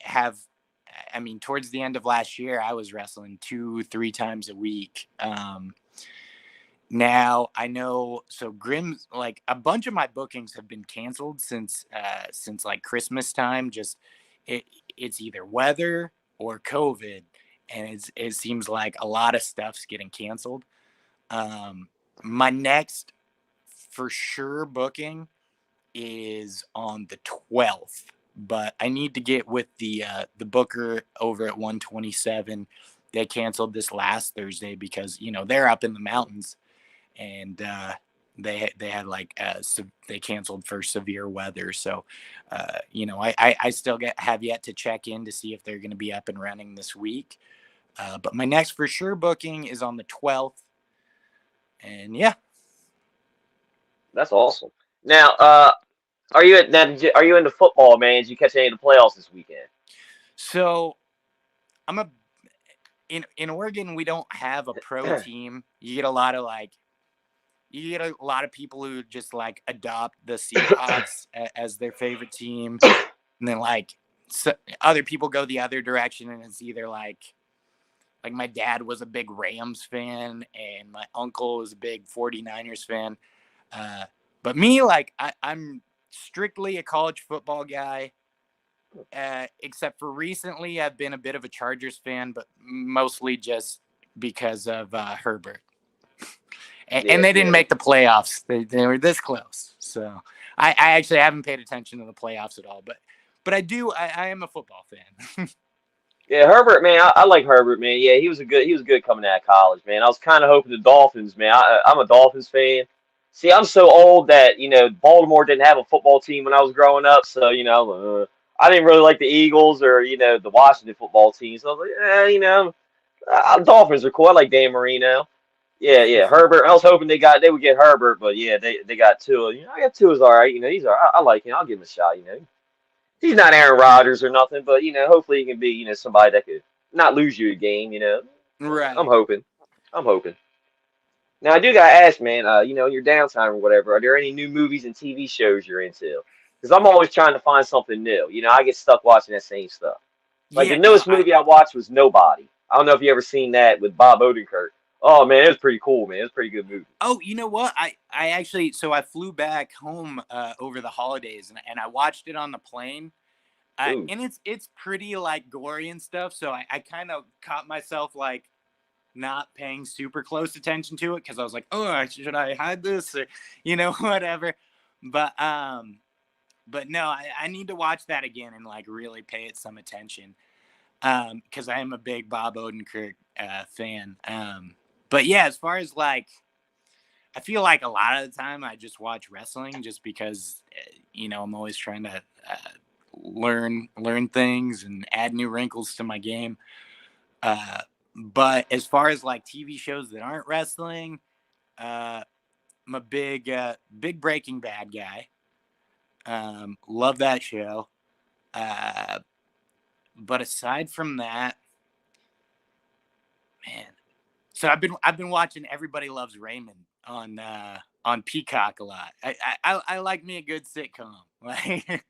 have, I mean, towards the end of last year, I was wrestling 2-3 times a week. Now I know, so Grimm's like a bunch of my bookings have been canceled since like Christmas time. Just it it's either weather or COVID, and it seems like a lot of stuff's getting canceled. My next for sure booking is on the 12th, but I need to get with the booker over at 127. They canceled this last Thursday because they're up in the mountains, and they had like they canceled for severe weather. So I still have yet to check in to see if they're going to be up and running this week. But my next for sure booking is on the 12th, and yeah. That's awesome. Now, are you into football, man? Did you catch any of the playoffs this weekend? So I'm a in Oregon, we don't have a pro team. You get a lot of people who just like adopt the Seahawks as their favorite team, and then other people go the other direction, and it's either like my dad was a big Rams fan and my uncle was a big 49ers fan. But me, like I'm strictly a college football guy. Except for recently, I've been a bit of a Chargers fan, but mostly just because of Herbert. And Yeah, they didn't yeah. make the playoffs. They were this close. So I actually haven't paid attention to the playoffs at all. But I do. I am a football fan. Yeah, Herbert, man, I like Herbert, man. Yeah, he was good coming out of college, man. I was kind of hoping the Dolphins, man. I'm a Dolphins fan. See, I'm so old that Baltimore didn't have a football team when I was growing up, so I didn't really like the Eagles or the Washington football team. So I was like, Dolphins are cool. I like Dan Marino. Yeah, yeah, Herbert. I was hoping they would get Herbert, but yeah, they got Tua. I got Tua's all right. He's all right. I like him. I'll give him a shot. He's not Aaron Rodgers or nothing, but hopefully he can be somebody that could not lose you a game. I'm Right. hoping. I'm hoping. Now I do gotta ask, man. In your downtime or whatever, are there any new movies and TV shows you're into? Because I'm always trying to find something new. I get stuck watching that same stuff. Like the Yeah. No. newest movie I watched was Nobody. I don't know if you ever seen that with Bob Odenkirk. Oh man, it was pretty cool, man. It was a pretty good movie. Oh, you know what? I actually, so I flew back home over the holidays, and I watched it on the plane. Ooh. And it's pretty like gory and stuff. So I kind of caught myself like not paying super close attention to it because I was like, oh, should I hide this or whatever. But no, I need to watch that again and like really pay it some attention because I am a big Bob Odenkirk fan. But yeah, as far as like, I feel like a lot of the time I just watch wrestling just because, I'm always trying to learn things and add new wrinkles to my game. But as far as like TV shows that aren't wrestling, I'm a big Breaking Bad guy. Love that show. But aside from that, man, so I've been watching Everybody Loves Raymond on Peacock a lot. I like me a good sitcom. Like,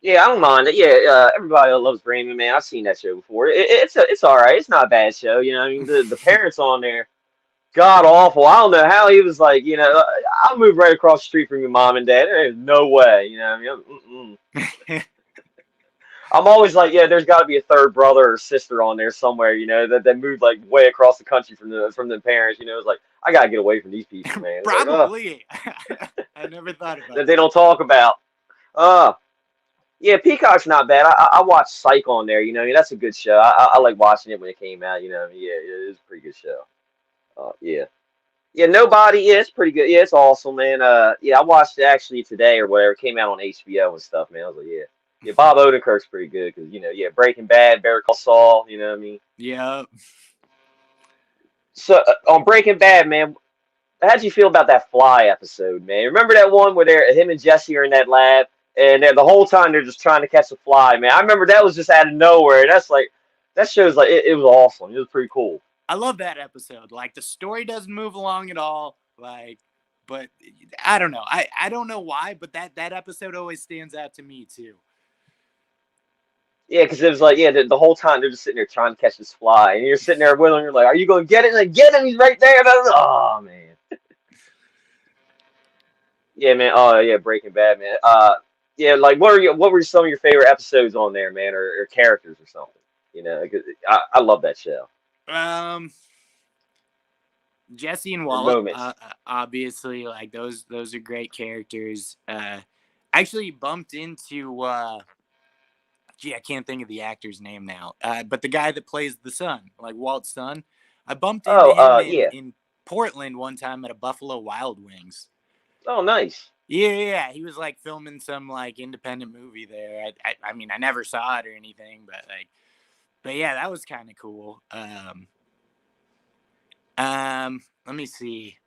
Yeah, I don't mind it. Yeah, everybody loves Brayman, man. I've seen that show before. It's all right. It's not a bad show. You know, I mean, the parents on there, god awful. I don't know how he was like. I'll move right across the street from your mom and dad. There's no way. You know, what I mean, I'm always like, yeah, there's got to be a third brother or sister on there somewhere. You know, that moved like way across the country from the parents. You know, it's like I gotta get away from these people, man. It's like, probably. I never thought about that they don't talk about. Uh, Yeah, Peacock's not bad. I watched Psych on there. You know, that's a good show. I like watching it when it came out. You know, yeah, it was a pretty good show. Yeah, yeah. Nobody. Yeah, it's pretty good. Yeah, it's awesome, man. Yeah, I watched it actually today or whatever. It came out on HBO and stuff, man. I was like, yeah, yeah. Bob Odenkirk's pretty good because yeah, Breaking Bad, Better Call Saul. You know what I mean? Yeah. So on Breaking Bad, man, how'd you feel about that Fly episode, man? Remember that one where him and Jesse are in that lab, and the whole time they're just trying to catch a fly, man. I remember that was just out of nowhere. That's like, that shows like it was awesome. It was pretty cool. I love that episode. Like the story doesn't move along at all. Like, but I don't know. I don't know why, but that episode always stands out to me too. Yeah, because it was like, yeah, the whole time they're just sitting there trying to catch this fly, and you're sitting there with them. You're like, are you going to get it? And like, get him! He's right there. Oh man. Yeah, man. Oh yeah, Breaking Bad, man. Yeah, like what were some of your favorite episodes on there, man, or characters or something? You know, 'cause I love that show. Jesse and Or Wallach, moments. obviously, like those are great characters. Actually bumped into I can't think of the actor's name now. But the guy that plays the son, like Walt's son, I bumped into Oh, him yeah. in Portland one time at a Buffalo Wild Wings. Oh, nice. Yeah. He was like filming some like independent movie there. I mean, I never saw it or anything, but yeah, that was kind of cool. Let me see.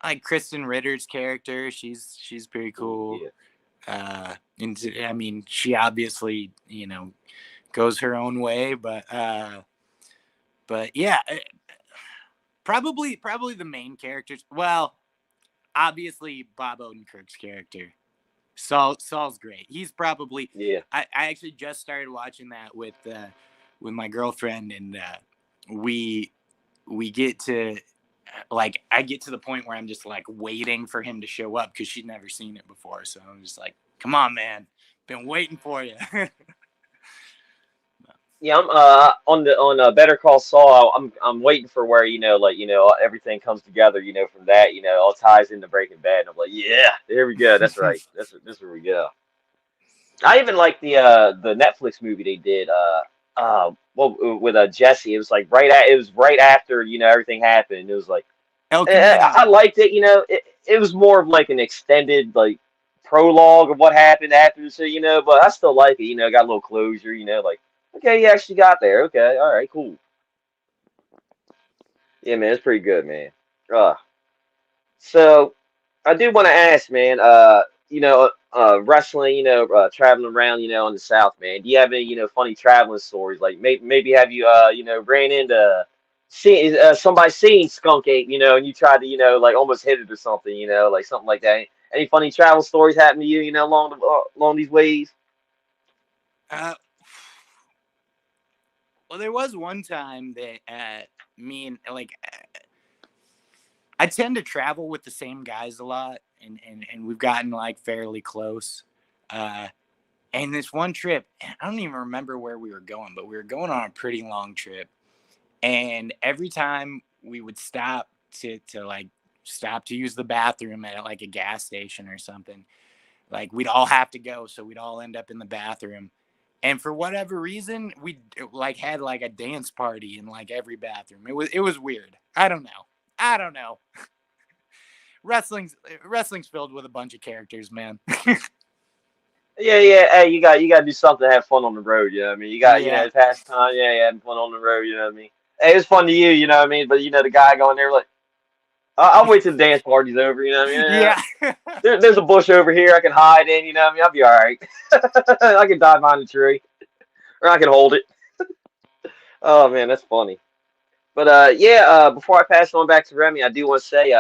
Like Kristen Ritter's character, she's pretty cool. Yeah. And I mean, she obviously, goes her own way, but yeah, probably the main characters. Well, obviously Bob Odenkirk's character. Saul's great. He's probably. Yeah. I actually just started watching that with my girlfriend, and we get to like I get to the point where I'm just like waiting for him to show up because she'd never seen it before. So I'm just like, come on, man, been waiting for you. Yeah, I'm on Better Call Saul. I'm waiting for where everything comes together. From that all ties into Breaking Bad. And I'm like, yeah, there we go. That's right. That's where we go. I even like the Netflix movie they did. Well, with Jesse. It was like it was right after everything happened. It was like El Camino. I liked it. It was more of like an extended like prologue of what happened after the show. But I still like it. Got a little closure. Like. Okay, you actually got there. Okay, all right, cool. Yeah, man, it's pretty good, man. Uh, so I do want to ask, man. Wrestling. Traveling around. On the South, man. Do you have any, funny traveling stories? Like, maybe have you, ran into somebody seeing Skunk Ape, and you tried to, like almost hit it or something, like something like that. Any funny travel stories happen to you, along these ways? Well, there was one time that me and I tend to travel with the same guys a lot, and we've gotten like fairly close. And this one trip, I don't even remember where we were going, but we were going on a pretty long trip. And every time we would stop to like stop to use the bathroom at like a gas station or something, like we'd all have to go, so we'd all end up in the bathroom. And for whatever reason, we like had like a dance party in like every bathroom. It was weird. I don't know. Wrestling's filled with a bunch of characters, man. Yeah, yeah. Hey, you got to do something to have fun on the road. You know what I mean? You got Yeah. pass time. Yeah, yeah, having fun on the road. You know what I mean? Hey, it's fun to you. You know what I mean? But the guy going there like, I'll wait till the dance party's over. You know what I mean? Yeah. There's a bush over here I can hide in. You know what I mean? I'll be all right. I can dive behind the tree, or I can hold it. Oh man, that's funny. But yeah, before I pass it on back to Remy, I do want to say,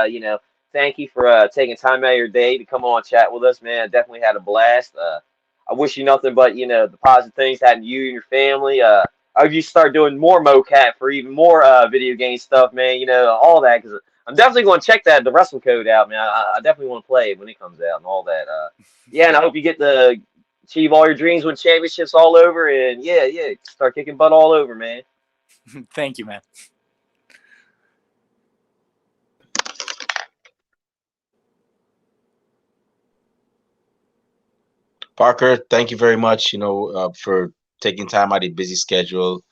thank you for taking time out of your day to come on and chat with us, man. I definitely had a blast. I wish you nothing but the positive things happen to you and your family. I hope you start doing more mocap for even more video game stuff, man. All that because I'm definitely going to check the wrestle code out, man. I definitely want to play it when it comes out and all that. Yeah, and I hope you get to achieve all your dreams, win championships all over, and yeah, yeah, start kicking butt all over, man. Thank you, man. Parker, thank you very much, for taking time out of your busy schedule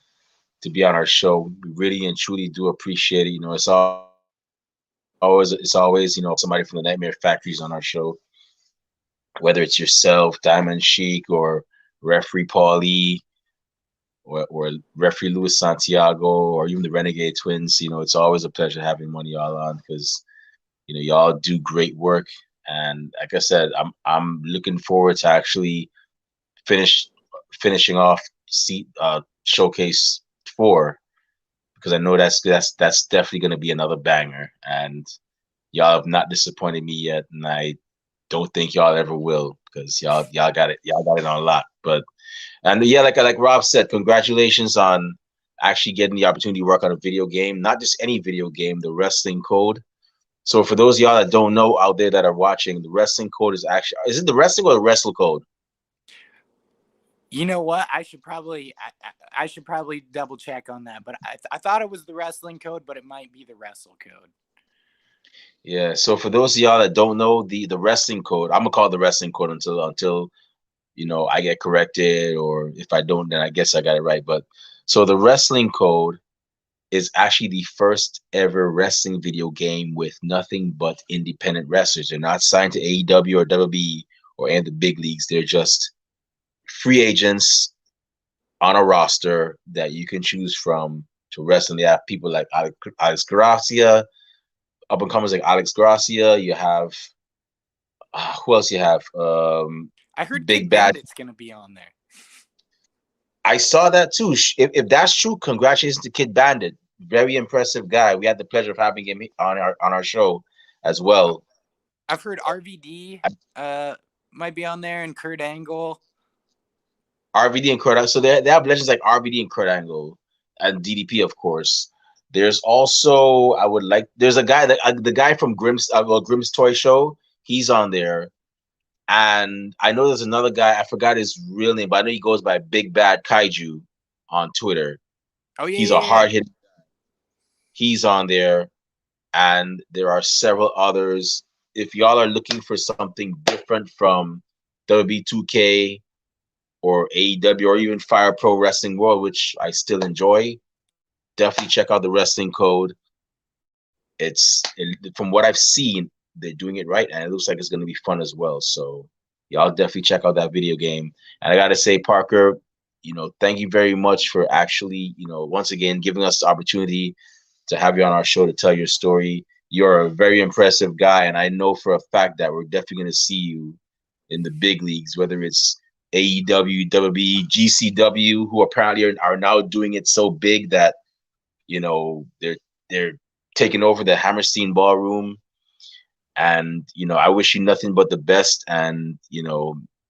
to be on our show. We really and truly do appreciate it. It's always somebody from the Nightmare Factories on our show, whether it's yourself, Diamond Sheik, or Referee Paulie, or Referee Luis Santiago, or even the Renegade Twins. It's always a pleasure having one of y'all on because y'all do great work. And like I said, I'm looking forward to actually finishing off Showcase 4 because I know that's definitely going to be another banger. And y'all have not disappointed me yet, and I don't think y'all ever will because y'all got it on a lot. And yeah, like Rob said, congratulations on actually getting the opportunity to work on a video game, not just any video game, the Wrestling Code. So for those of y'all that don't know out there that are watching, the Wrestling Code is it the Wrestling or the Wrestle Code? You know what? I should probably double check on that, but I thought it was the wrestling code, but it might be the wrestle code. Yeah. So for those of y'all that don't know the Wrestling Code, I'm gonna call it the Wrestling Code until I get corrected, or if I don't, then I guess I got it right. But so the Wrestling Code is actually the first ever wrestling video game with nothing but independent wrestlers. They're not signed to AEW or WWE or any of the big leagues. They're just free agents on a roster that you can choose from to wrestle. They have people like Alex Gracia, up and comers like Alex Gracia. You have who else? You have I heard Big Kid Bad. Bandit's gonna be on there. I saw that too. If that's true, congratulations to Kid Bandit. Very impressive guy. We had the pleasure of having him on our show as well. I've heard RVD might be on there, and Kurt Angle. RVD and Kurt. So they have legends like RVD and Kurt Angle, and DDP, of course. There's also there's a guy the guy from Grimm's Toy Show. He's on there, and I know there's another guy. I forgot his real name, but I know he goes by Big Bad Kaiju on Twitter. Oh yeah, He's yeah, a yeah. hard hit. He's on there, and there are several others. If y'all are looking for something different from WB 2K or AEW or even Fire Pro Wrestling World, which I still enjoy, definitely check out the Wrestling Code. From what I've seen, they're doing it right, and it looks like it's going to be fun as well. So y'all definitely check out that video game. And I got to say, Parker, thank you very much for actually, once again, giving us the opportunity to have you on our show to tell your story. You're a very impressive guy, and I know for a fact that we're definitely going to see you in the big leagues, whether it's AEW, WWE, GCW, who apparently are now doing it so big that they're taking over the Hammerstein Ballroom. And I wish you nothing but the best, and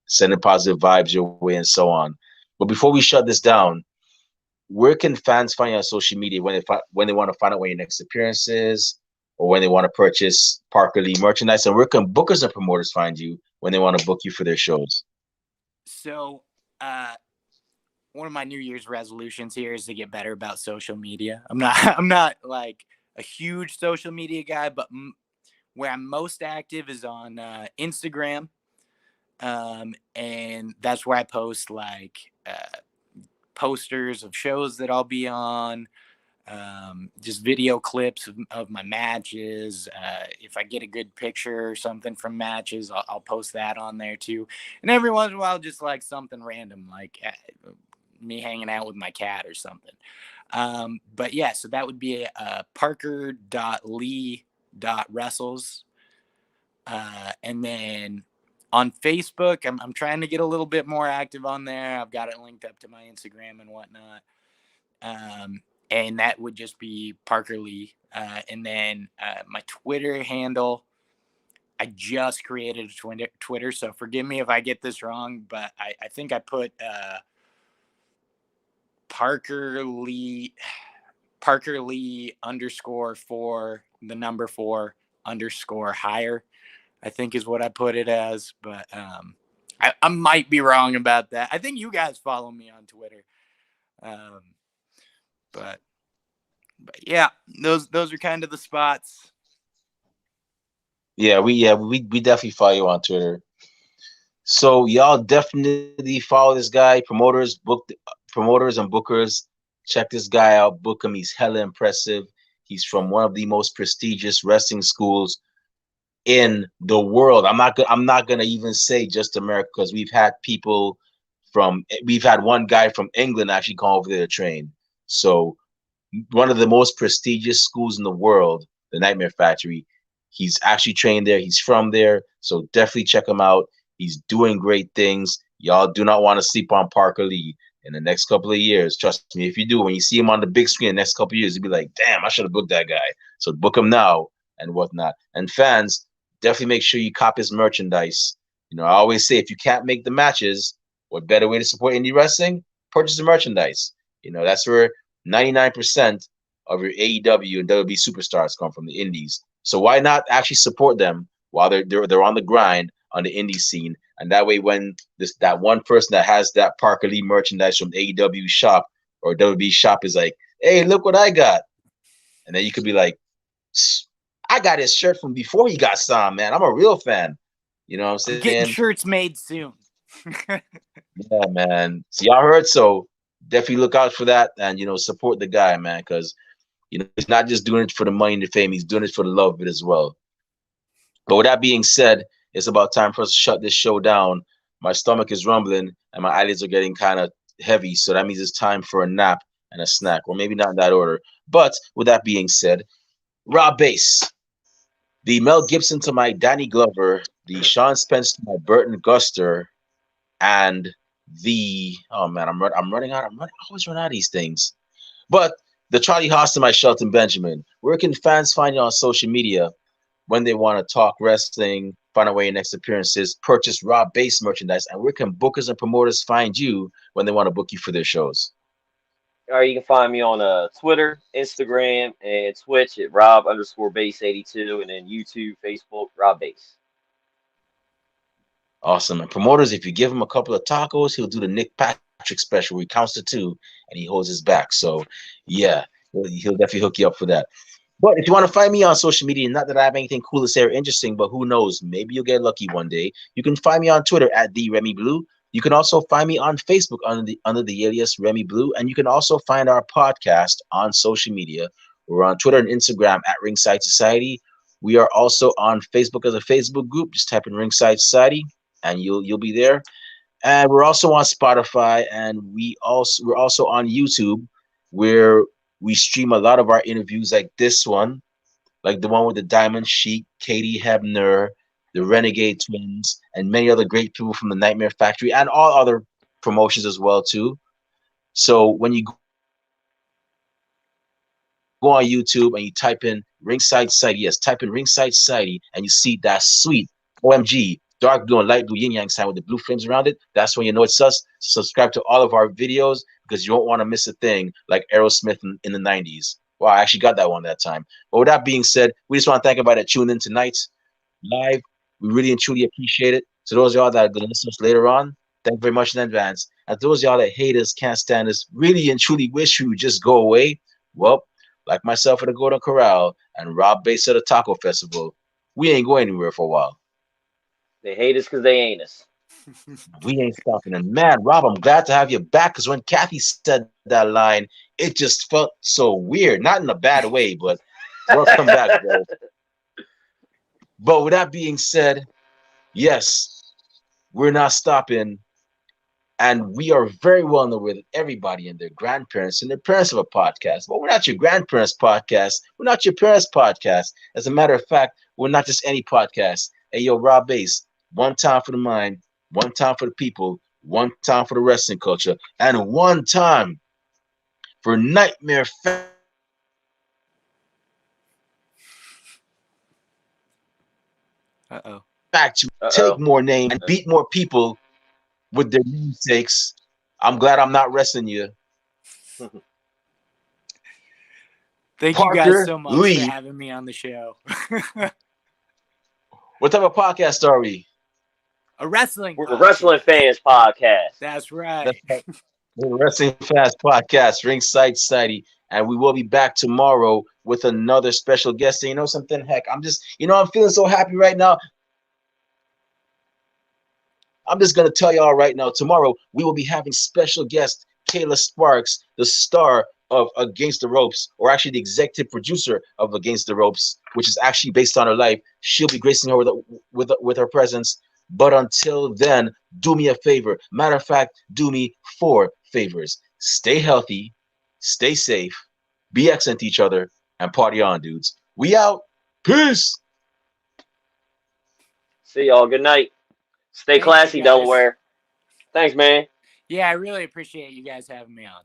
sending positive vibes your way and so on. But before we shut this down, where can fans find you on social media when they want to find out when your next appearance is, or when they want to purchase Parker Lee merchandise? And where can bookers and promoters find you when they want to book you for their shows? So, one of my New Year's resolutions here is to get better about social media. I'm not like a huge social media guy, but where I'm most active is on Instagram, and that's where I post like posters of shows that I'll be on, just video clips of my matches. If I get a good picture or something from matches, I'll post that on there too. And every once in a while, just like something random, like me hanging out with my cat or something. But yeah, so that would be parker.lee.wrestles. And then on Facebook, I'm trying to get a little bit more active on there. I've got it linked up to my Instagram and whatnot. And that would just be Parker Lee. And then my Twitter handle, I just created a Twitter, so forgive me if I get this wrong, but I think I put Parker Lee _4 the number 4 _ higher, I think is what I put it as. But I might be wrong about that. I think you guys follow me on Twitter. But yeah, those are kind of the spots. Yeah, we definitely follow you on Twitter. So y'all definitely follow this guy. Promoters and bookers, check this guy out. Book him. He's hella impressive. He's from one of the most prestigious wrestling schools in the world. I'm not gonna even say just America, because we've had one guy from England actually come over there to train. So one of the most prestigious schools in the world, the Nightmare Factory. He's actually trained there. He's from there. So definitely check him out. He's doing great things. Y'all do not want to sleep on Parker Lee in the next couple of years. Trust me, if you do, when you see him on the big screen in the next couple of years, you'll be like, damn, I should have booked that guy. So book him now and whatnot. And fans, definitely make sure you cop his merchandise. You know, I always say, if you can't make the matches, what better way to support indie wrestling? Purchase the merchandise. You know, that's where 99% of your AEW and WWE superstars come from, the indies. So why not actually support them while they're on the grind on the indie scene? And that way, when that one person that has that Parker Lee merchandise from AEW shop or WWE shop is like, hey, look what I got. And then you could be like, I got his shirt from before he got signed, man. I'm a real fan. You know what I'm saying? I'm getting shirts made soon. Yeah, man. So y'all heard, so definitely look out for that and, support the guy, man, because, he's not just doing it for the money and the fame. He's doing it for the love of it as well. But with that being said, it's about time for us to shut this show down. My stomach is rumbling and my eyelids are getting kind of heavy. So that means it's time for a nap and a snack, or maybe not in that order. But with that being said, Rob Bass, the Mel Gibson to my Danny Glover, the Sean Spence to my Burton Guster, and oh man, I'm running out. I always run out of these things. But the Charlie Haas to my Shelton Benjamin. Where can fans find you on social media when they want to talk wrestling, find out where your next appearances, purchase Rob Bass merchandise, and where can bookers and promoters find you when they want to book you for their shows? All right, you can find me on Twitter, Instagram, and Twitch at Rob_Bass82, and then YouTube, Facebook, Rob Bass. Awesome. And promoters, if you give him a couple of tacos, he'll do the Nick Patrick special where he counts to 2 and he holds his back. So yeah, he'll definitely hook you up for that. But if you want to find me on social media, not that I have anything cool to say or interesting, but who knows, maybe you'll get lucky one day. You can find me on Twitter at @TheRemyBlue. You can also find me on Facebook under the alias Remy Blue, and you can also find our podcast on social media. We're on Twitter and Instagram at Ringside Society. We are also on Facebook as a Facebook group. Just type in Ringside Society, and you'll be there. And we're also on Spotify, and we're also on YouTube, where we stream a lot of our interviews, like this one, like the one with the Diamond Sheik, Katie Hebner, the Renegade Twins, and many other great people from the Nightmare Factory and all other promotions as well too. So when you go on YouTube and you type in Ringside Society, yes, type in Ringside Society, and you see that sweet OMG dark blue and light blue yin yang sign with the blue flames around it, that's when you know it's us. Subscribe to all of our videos because you won't want to miss a thing like Aerosmith in the 90s. Wow, I actually got that one that time. But with that being said, we just want to thank everybody that tuned in tonight live. We really and truly appreciate it. To those of y'all that are going to listen to us later on, Thank you very much in advance. And those of y'all that hate us, can't stand us, really and truly wish you would just go away. Well, like myself at the Golden Corral and Rob Bass at the Taco Festival, we ain't going anywhere for a while. They hate us because they ain't us. We ain't stopping. And man, Rob, I'm glad to have you back because when Kathy said that line, it just felt so weird. Not in a bad way, but welcome back, bro. But with that being said, yes, we're not stopping. And we are very well aware that everybody and their grandparents and their parents have a podcast. But we're not your grandparents' podcast. We're not your parents' podcast. As a matter of fact, we're not just any podcast. Hey, yo, Rob Bass, one time for the mind, one time for the people, one time for the wrestling culture, and one time for Nightmare Uh-oh. Fact to take Uh-oh. more names and beat more people with their namesakes. I'm glad I'm not wrestling you. Thank you guys Parker so much Lee. for having me on the show. What type of podcast are we? A wrestling We're the podcast. Wrestling Fans Podcast. That's right. That's right. The Wrestling Fast Podcast, Ringside Society. And we will be back tomorrow with another special guest. And you know something? Heck, I'm feeling so happy right now. I'm just going to tell y'all right now, tomorrow we will be having special guest Kayla Sparks, the star of Against the Ropes, or actually the executive producer of Against the Ropes, which is actually based on her life. She'll be gracing her with her presence. But until then, do me a favor. Matter of fact, do me 4 favors. Stay healthy, stay safe, be excellent to each other, and party on, dudes. We out. Peace. See y'all. Good night. Stay Thank you, classy, guys. Delaware. Thanks, man. Yeah, I really appreciate you guys having me on.